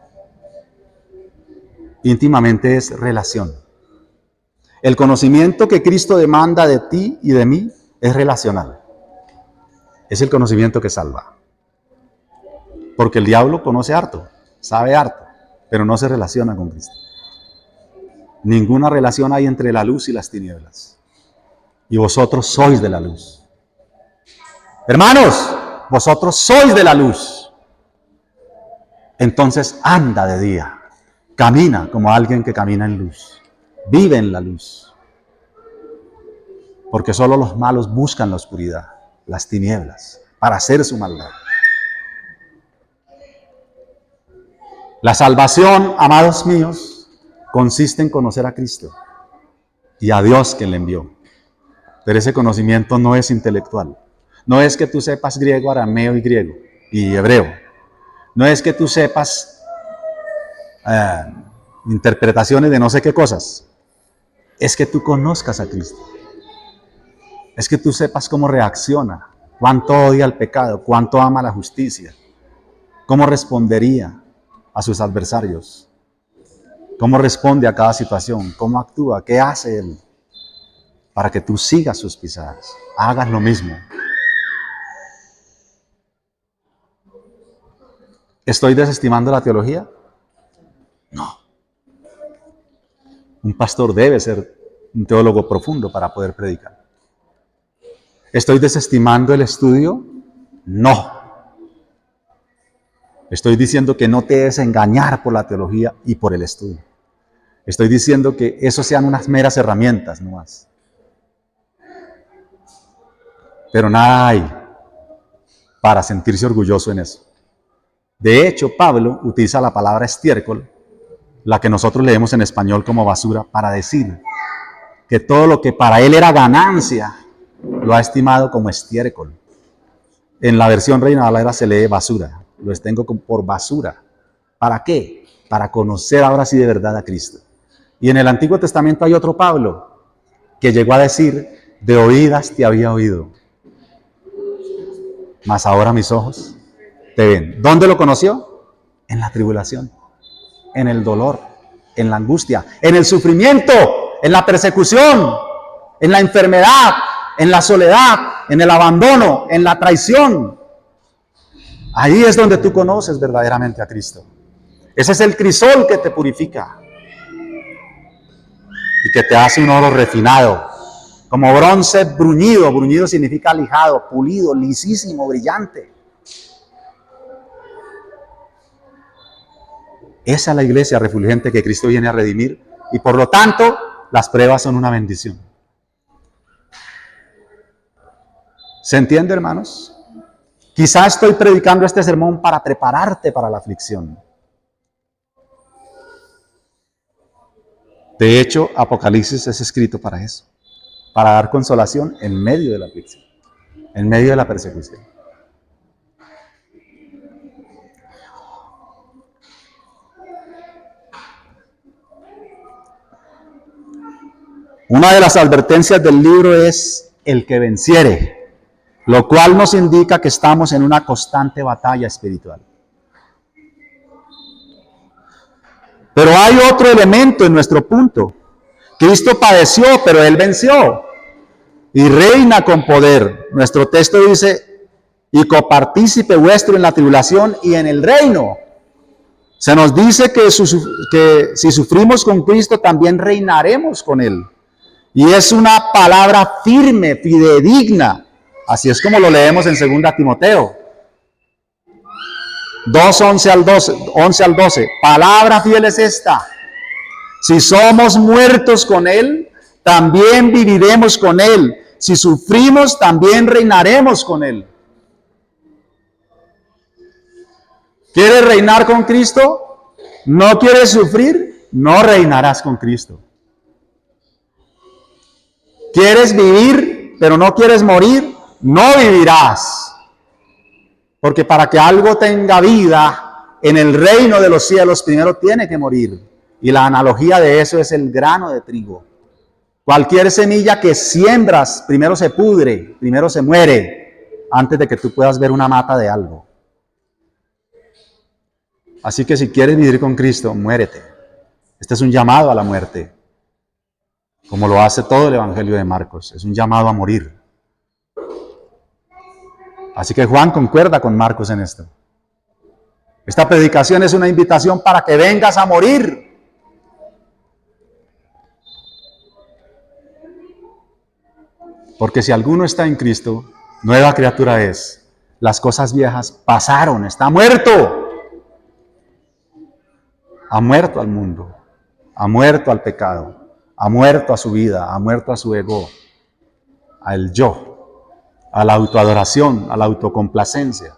íntimamente es relación. El conocimiento que Cristo demanda de ti y de mí es relacional. Es el conocimiento que salva. Porque el diablo conoce harto, sabe harto, pero no se relaciona con Cristo. Ninguna relación hay entre la luz y las tinieblas. Y vosotros sois de la luz. Hermanos, vosotros sois de la luz. Entonces anda de día. Camina como alguien que camina en luz. Vive en la luz. Porque solo los malos buscan la oscuridad, las tinieblas, para hacer su maldad. La salvación, amados míos, consiste en conocer a Cristo y a Dios que le envió. Pero ese conocimiento no es intelectual. No es que tú sepas griego, arameo y hebreo. No es que tú sepas interpretaciones de no sé qué cosas. Es que tú conozcas a Cristo. Es que tú sepas cómo reacciona, cuánto odia el pecado, cuánto ama la justicia, cómo respondería a sus adversarios, cómo responde a cada situación, cómo actúa, qué hace Él, para que tú sigas sus pisadas, hagas lo mismo. ¿Estoy desestimando la teología? No. Un pastor debe ser un teólogo profundo para poder predicar. ¿Estoy desestimando el estudio? No. Estoy diciendo que no te dejes engañar por la teología y por el estudio. Estoy diciendo que eso sean unas meras herramientas nomás. Pero nada hay para sentirse orgulloso en eso. De hecho, Pablo utiliza la palabra estiércol, la que nosotros leemos en español como basura, para decir que todo lo que para él era ganancia, lo ha estimado como estiércol. En la versión Reina Valera se lee basura. Lo tengo por basura. ¿Para qué? Para conocer ahora sí de verdad a Cristo. Y en el Antiguo Testamento hay otro Pablo que llegó a decir, de oídas te había oído, mas ahora mis ojos te ven. ¿Dónde lo conoció? En la tribulación, en el dolor, en la angustia, en el sufrimiento, en la persecución, en la enfermedad, en la soledad, en el abandono, en la traición. Ahí es donde tú conoces verdaderamente a Cristo. Ese es el crisol que te purifica y que te hace un oro refinado, como bronce bruñido. Bruñido significa lijado, pulido, lisísimo, brillante. Esa es la iglesia refulgente que Cristo viene a redimir y por lo tanto las pruebas son una bendición. ¿Se entiende, hermanos? Quizá estoy predicando este sermón para prepararte para la aflicción. De hecho, Apocalipsis es escrito para eso, para dar consolación en medio de la aflicción, en medio de la persecución. Una de las advertencias del libro es el que venciere, lo cual nos indica que estamos en una constante batalla espiritual. Pero hay otro elemento en nuestro punto. Cristo padeció, pero Él venció y reina con poder. Nuestro texto dice, y copartícipe vuestro en la tribulación y en el reino. Se nos dice que si sufrimos con Cristo, también reinaremos con Él. Y es una palabra firme, fidedigna. Así es como lo leemos en 2 Timoteo 2, 11 al 12. Palabra fiel es esta. Si somos muertos con Él, también viviremos con Él. Si sufrimos, también reinaremos con Él. ¿Quieres reinar con Cristo? ¿No quieres sufrir? No reinarás con Cristo. ¿Quieres vivir, pero no quieres morir? No vivirás. Porque para que algo tenga vida en el reino de los cielos, primero tiene que morir. Y la analogía de eso es el grano de trigo. Cualquier semilla que siembras, primero se pudre, primero se muere, antes de que tú puedas ver una mata de algo. Así que si quieres vivir con Cristo, muérete. Este es un llamado a la muerte, como lo hace todo el Evangelio de Marcos. Es un llamado a morir. Así que Juan concuerda con Marcos en esto. Esta predicación es una invitación para que vengas a morir. Porque si alguno está en Cristo, nueva criatura es. Las cosas viejas pasaron, está muerto. Ha muerto al mundo, ha muerto al pecado, ha muerto a su vida, ha muerto a su ego, al yo, a la autoadoración, a la autocomplacencia,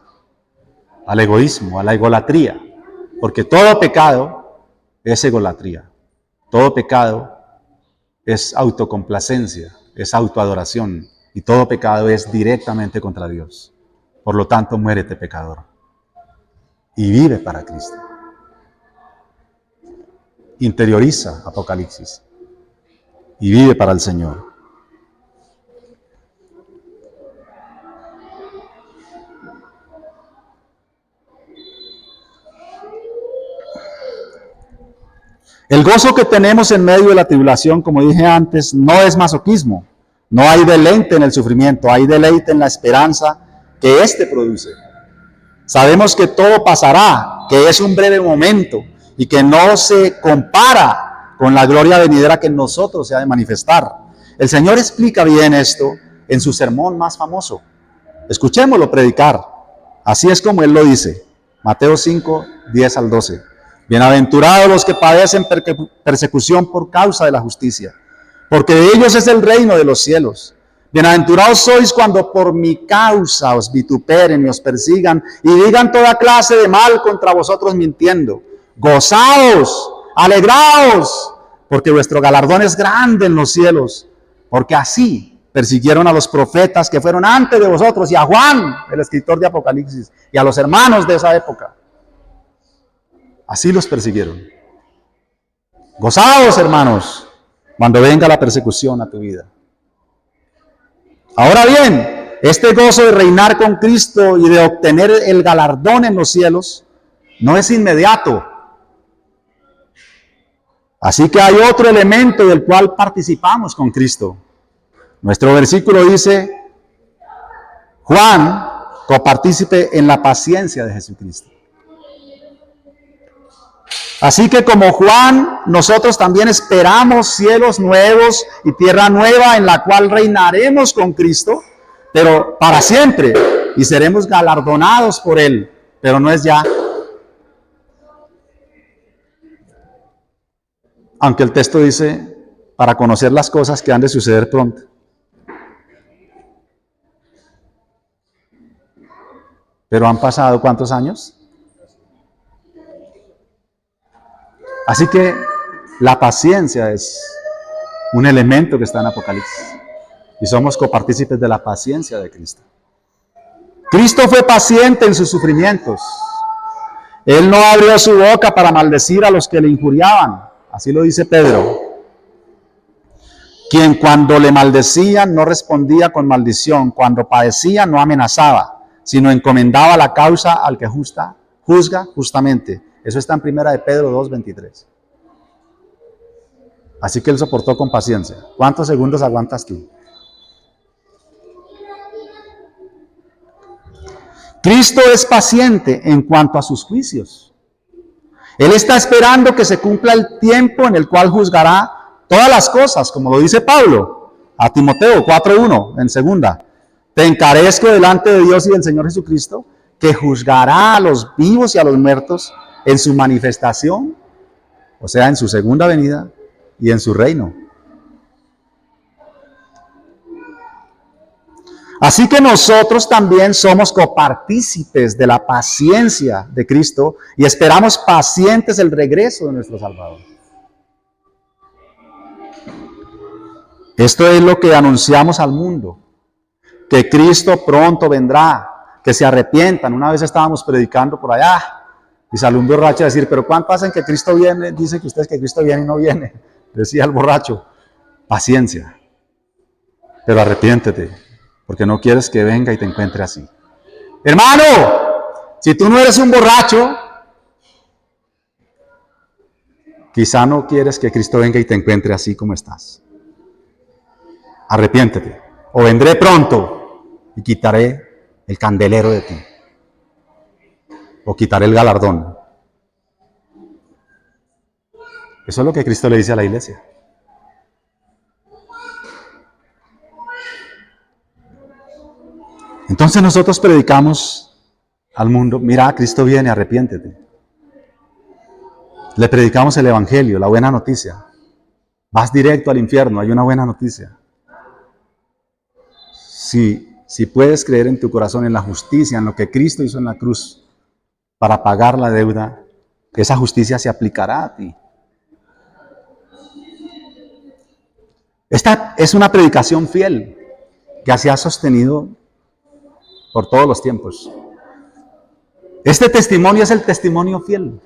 al egoísmo, a la egolatría. Porque todo pecado es egolatría, todo pecado es autocomplacencia, es autoadoración, y todo pecado es directamente contra Dios. Por lo tanto, muérete, pecador, y vive para Cristo. Interioriza Apocalipsis y vive para el Señor. El gozo que tenemos en medio de la tribulación, como dije antes, no es masoquismo. No hay deleite en el sufrimiento, hay deleite en la esperanza que éste produce. Sabemos que todo pasará, que es un breve momento y que no se compara con la gloria venidera que en nosotros se ha de manifestar. El Señor explica bien esto en su sermón más famoso. Escuchémoslo predicar. Así es como Él lo dice. Mateo 5, 10 al 12. Bienaventurados los que padecen persecución por causa de la justicia, porque de ellos es el reino de los cielos. Bienaventurados sois cuando por mi causa os vituperen y os persigan y digan toda clase de mal contra vosotros mintiendo. Gozaos, alegraos, porque vuestro galardón es grande en los cielos, porque así persiguieron a los profetas que fueron antes de vosotros y a Juan, el escritor de Apocalipsis, y a los hermanos de esa época. Así los persiguieron. Gozaos, hermanos, cuando venga la persecución a tu vida. Ahora bien, este gozo de reinar con Cristo y de obtener el galardón en los cielos no es inmediato. Así que hay otro elemento del cual participamos con Cristo. Nuestro versículo dice, Juan, copartícipe en la paciencia de Jesucristo. Así que como Juan, nosotros también esperamos cielos nuevos y tierra nueva en la cual reinaremos con Cristo, pero para siempre, y seremos galardonados por Él, pero no es ya. Aunque el texto dice, para conocer las cosas que han de suceder pronto. Pero han pasado ¿cuántos años? Así que la paciencia es un elemento que está en Apocalipsis. Y somos copartícipes de la paciencia de Cristo. Cristo fue paciente en sus sufrimientos. Él no abrió su boca para maldecir a los que le injuriaban. Así lo dice Pedro. Quien cuando le maldecían no respondía con maldición, cuando padecía no amenazaba, sino encomendaba la causa al que juzga justamente. Eso está en 1 de Pedro 2:23. Así que él soportó con paciencia. ¿Cuántos segundos aguantas tú? Cristo es paciente en cuanto a sus juicios. Él está esperando que se cumpla el tiempo en el cual juzgará todas las cosas, como lo dice Pablo a Timoteo 4:1 en segunda. Te encarezco delante de Dios y del Señor Jesucristo, que juzgará a los vivos y a los muertos en su manifestación, o sea, en su segunda venida y en su reino. Así que nosotros también somos copartícipes de la paciencia de Cristo y esperamos pacientes el regreso de nuestro Salvador. Esto es lo que anunciamos al mundo, que Cristo pronto vendrá, que se arrepientan. Una vez estábamos predicando por allá y salió un borracho a decir, pero ¿cuánto hacen que Cristo viene? Dice que ustedes que Cristo viene y no viene. Decía el borracho, paciencia, pero arrepiéntete, porque no quieres que venga y te encuentre así. Hermano, si tú no eres un borracho, Quizá no quieres que Cristo venga y te encuentre así como estás. Arrepiéntete. O vendré pronto y quitaré el candelero de ti. O quitaré el galardón. Eso es lo que Cristo le dice a la iglesia. Entonces nosotros predicamos al mundo, mira, Cristo viene, arrepiéntete. Le predicamos el evangelio, la buena noticia. Vas directo al infierno, hay una buena noticia. Si puedes creer en tu corazón en la justicia, en lo que Cristo hizo en la cruz para pagar la deuda, esa justicia se aplicará a ti. Esta es una predicación fiel que se ha sostenido por todos los tiempos. Este testimonio es el testimonio fiel.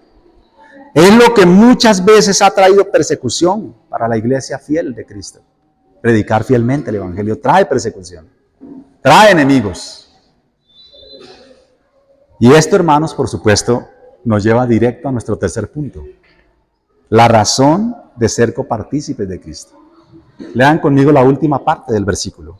Es lo que muchas veces ha traído persecución para la iglesia fiel de Cristo. Predicar fielmente el evangelio trae persecución, trae enemigos. Y esto, hermanos, por supuesto, nos lleva directo a nuestro tercer punto. La razón de ser copartícipes de Cristo. Lean conmigo la última parte del versículo.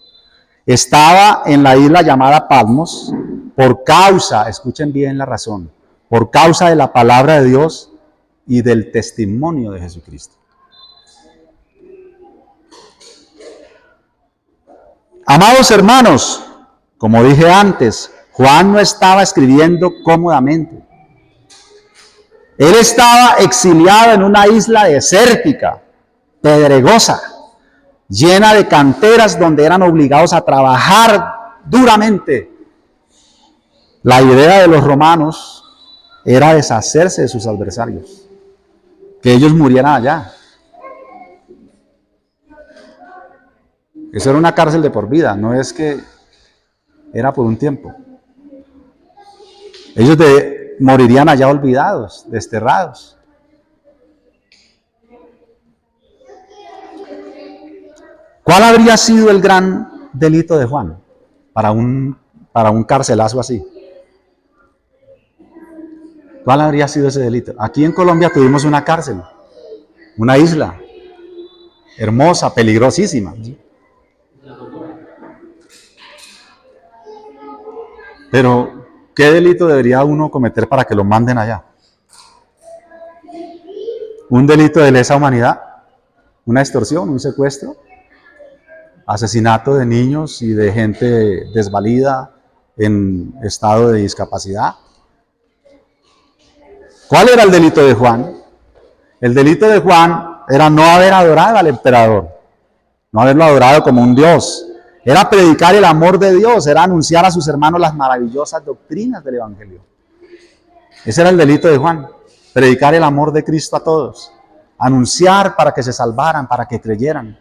Estaba en la isla llamada Patmos por causa, escuchen bien la razón, por causa de la palabra de Dios y del testimonio de Jesucristo. Amados hermanos, como dije antes, Juan no estaba escribiendo cómodamente. Él estaba exiliado en una isla desértica, pedregosa, llena de canteras donde eran obligados a trabajar duramente. La idea de los romanos era deshacerse de sus adversarios, que ellos murieran allá. Eso era una cárcel de por vida, no es que era por un tiempo. Ellos morirían allá olvidados, desterrados. ¿Cuál habría sido el gran delito de Juan para un carcelazo así? ¿Cuál habría sido ese delito? Aquí en Colombia tuvimos una cárcel, una isla, hermosa, peligrosísima. Pero, ¿qué delito debería uno cometer para que lo manden allá? ¿Un delito de lesa humanidad? ¿Una extorsión? ¿Un secuestro? ¿Asesinato de niños y de gente desvalida en estado de discapacidad? ¿Cuál era el delito de Juan? El delito de Juan era no haber adorado al emperador, no haberlo adorado como un Dios. Era predicar el amor de Dios, era anunciar a sus hermanos las maravillosas doctrinas del evangelio. Ese era el delito de Juan, predicar el amor de Cristo a todos, anunciar para que se salvaran, para que creyeran.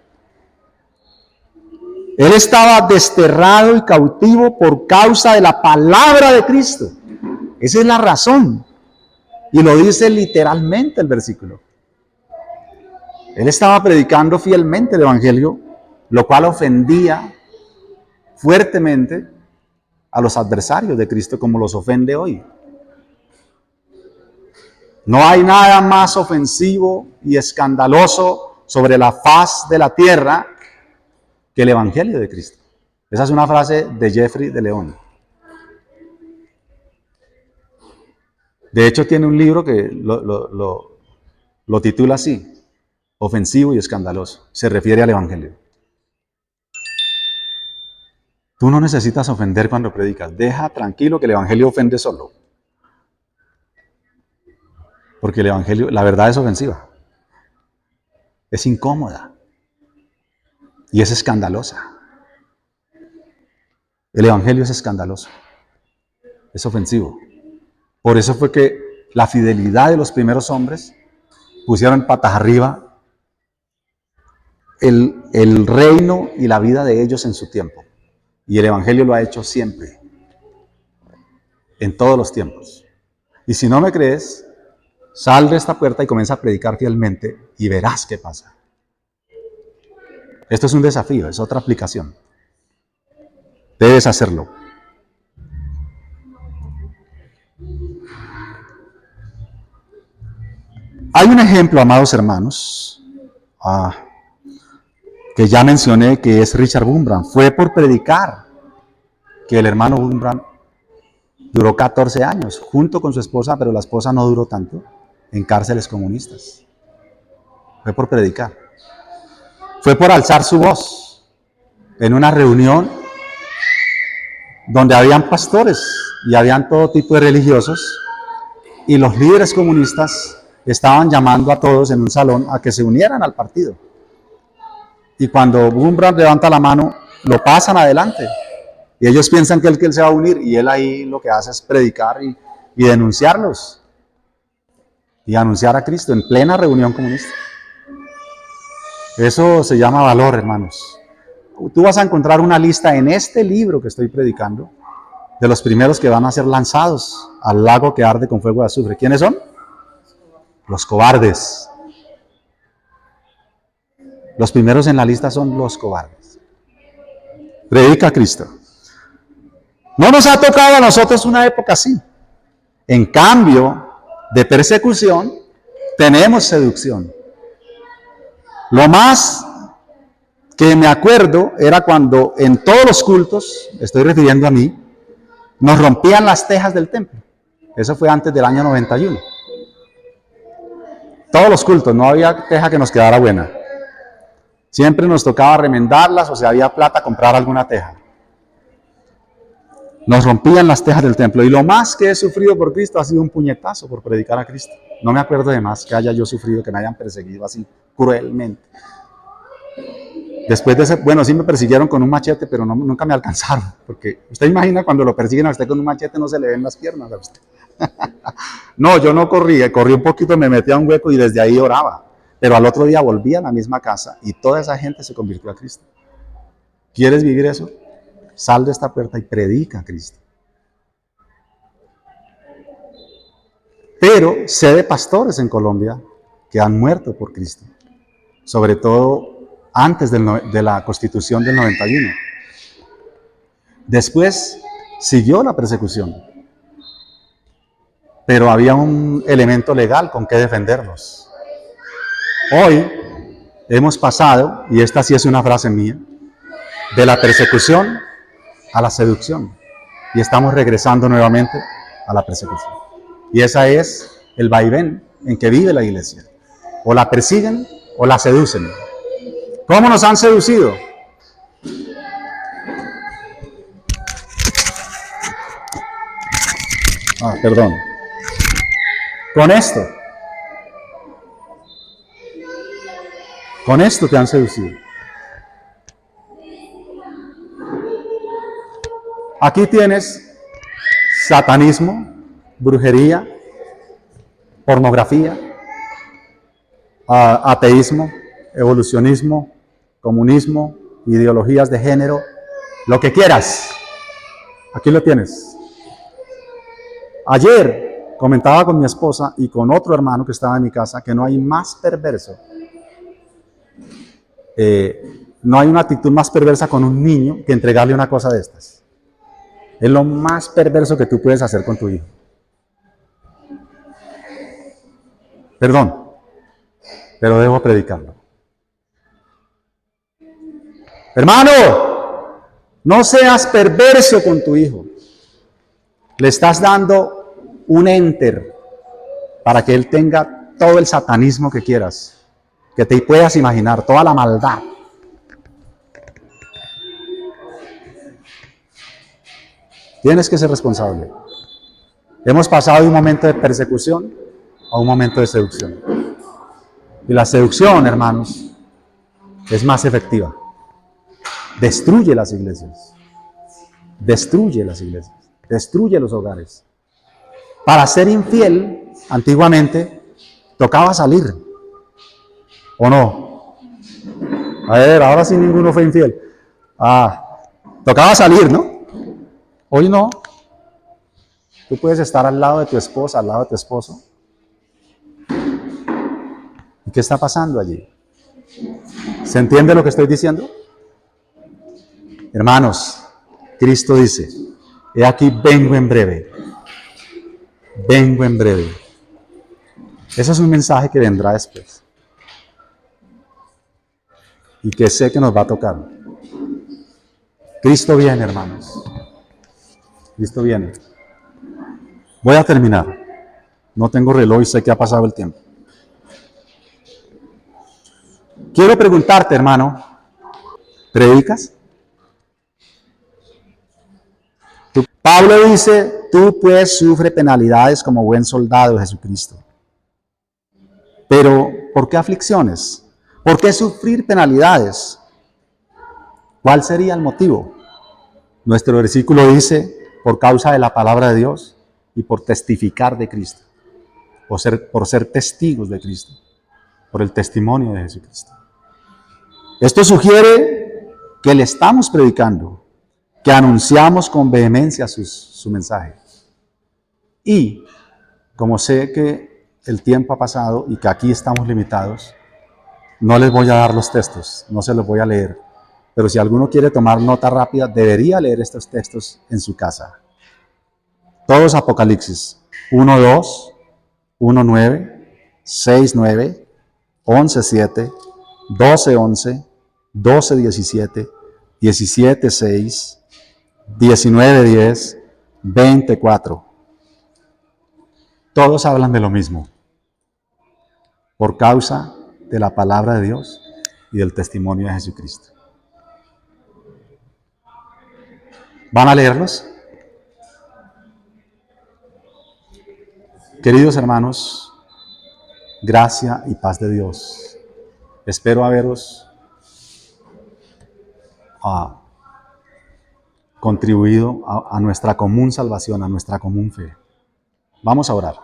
Él estaba desterrado y cautivo por causa de la palabra de Cristo. Esa es la razón. Y lo dice literalmente el versículo. Él estaba predicando fielmente el evangelio, lo cual ofendía fuertemente a los adversarios de Cristo como los ofende hoy. No hay nada más ofensivo y escandaloso sobre la faz de la tierra que el evangelio de Cristo. Esa es una frase de Jeffrey de León. De hecho, tiene un libro que lo titula así, ofensivo y escandaloso. Se refiere al evangelio. Tú no necesitas ofender cuando predicas. Deja tranquilo que el evangelio ofende solo. Porque el evangelio, la verdad es ofensiva. Es incómoda. Y es escandalosa. El evangelio es escandaloso. Es ofensivo. Por eso fue que la fidelidad de los primeros hombres pusieron patas arriba el reino y la vida de ellos en su tiempo. Y el evangelio lo ha hecho siempre, en todos los tiempos. Y si no me crees, sal de esta puerta y comienza a predicar fielmente y verás qué pasa. Esto es un desafío, es otra aplicación. Debes hacerlo. Hay un ejemplo, amados hermanos, que ya mencioné, que es Richard Wurmbrand. Fue por predicar que el hermano Wurmbrand duró 14 años, junto con su esposa, pero la esposa no duró tanto, en cárceles comunistas. Fue por predicar. Fue por alzar su voz en una reunión donde habían pastores y habían todo tipo de religiosos, y los líderes comunistas estaban llamando a todos en un salón a que se unieran al partido. Y cuando Wurmbrand levanta la mano, lo pasan adelante. Y ellos piensan que él se va a unir, y él ahí lo que hace es predicar y denunciarlos. Y anunciar a Cristo en plena reunión comunista. Eso se llama valor, hermanos. Tú vas a encontrar una lista en este libro que estoy predicando de los primeros que van a ser lanzados al lago que arde con fuego de azufre. ¿Quiénes son? Los cobardes. Los primeros en la lista son los cobardes. Predica a Cristo. No nos ha tocado a nosotros una época así. En cambio de persecución, tenemos seducción. Lo más que me acuerdo era cuando en todos los cultos, estoy refiriendo a mí, nos rompían las tejas del templo. Eso fue antes del año 91. Todos los cultos, no había teja que nos quedara buena. Siempre nos tocaba remendarlas, o si había plata, comprar alguna teja. Nos rompían las tejas del templo. Y lo más que he sufrido por Cristo ha sido un puñetazo por predicar a Cristo. No me acuerdo de más que haya yo sufrido, que me hayan perseguido así cruelmente. Después de ese, bueno, sí me persiguieron con un machete, pero nunca me alcanzaron. Porque usted imagina cuando lo persiguen a usted con un machete, no se le ven las piernas a usted. No, yo no corrí un poquito, me metí a un hueco y desde ahí oraba. Pero al otro día volví a la misma casa y toda esa gente se convirtió a Cristo. ¿Quieres vivir eso? Sal de esta puerta y predica a Cristo. Pero sé de pastores en Colombia que han muerto por Cristo. Sobre todo antes de la Constitución del 91. Después siguió la persecución. Pero había un elemento legal con que defendernos. Hoy hemos pasado, y esta sí es una frase mía, de la persecución a la seducción. Y estamos regresando nuevamente a la persecución. Y ese es el vaivén en que vive la iglesia. O la persiguen o la seducen. ¿Cómo nos han seducido? Perdón. Con esto te han seducido. Aquí tienes satanismo, brujería, pornografía, ateísmo, evolucionismo, comunismo, ideologías de género, lo que quieras. Aquí lo tienes. Ayer comentaba con mi esposa y con otro hermano que estaba en mi casa que no hay más perverso. No hay una actitud más perversa con un niño que entregarle una cosa de estas. Es lo más perverso que tú puedes hacer con tu hijo. Perdón, pero debo predicarlo. Hermano, no seas perverso con tu hijo. Le estás dando un enter para que él tenga todo el satanismo que quieras, que te puedas imaginar, toda la maldad. Tienes que ser responsable. Hemos pasado de un momento de persecución a un momento de seducción. Y la seducción, hermanos, es más efectiva. Destruye las iglesias. Destruye las iglesias. Destruye los hogares. Para ser infiel, antiguamente, tocaba salir. ¿O no? A ver, ahora sí ninguno fue infiel. Tocaba salir, ¿no? Hoy no. Tú puedes estar al lado de tu esposa, al lado de tu esposo. ¿Y qué está pasando allí? ¿Se entiende lo que estoy diciendo? Hermanos, Cristo dice, he aquí vengo en breve. Vengo en breve. Ese es un mensaje que vendrá después. Y que sé que nos va a tocar. Cristo viene, hermanos. Cristo viene. Voy a terminar. No tengo reloj y sé que ha pasado el tiempo. Quiero preguntarte, hermano, ¿predicas? Pablo dice, tú pues sufre penalidades como buen soldado de Jesucristo. Pero, ¿por qué aflicciones? ¿Por qué sufrir penalidades? ¿Cuál sería el motivo? Nuestro versículo dice, por causa de la palabra de Dios y por testificar de Cristo, por ser testigos de Cristo, por el testimonio de Jesucristo. Esto sugiere que le estamos predicando, que anunciamos con vehemencia su mensaje. Y, como sé que el tiempo ha pasado y que aquí estamos limitados, no les voy a dar los textos, no se los voy a leer. Pero si alguno quiere tomar nota rápida, debería leer estos textos en su casa. Todos Apocalipsis 1:2, 1:9, 6:9, 11:7, 12:11, 12:17, 17:6, 19:10, 20:4. Todos hablan de lo mismo. Por causa de la palabra de Dios y del testimonio de Jesucristo. ¿Van a leerlos? Queridos hermanos, gracia y paz de Dios. Espero haberos contribuido a nuestra común salvación, a nuestra común fe. Vamos a orar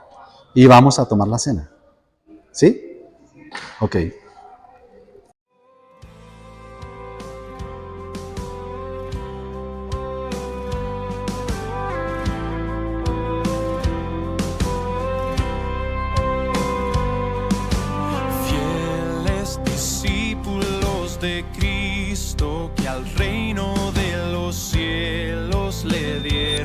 y vamos a tomar la cena. ¿Sí? Ok. Fieles discípulos de Cristo que al reino de los cielos le dieron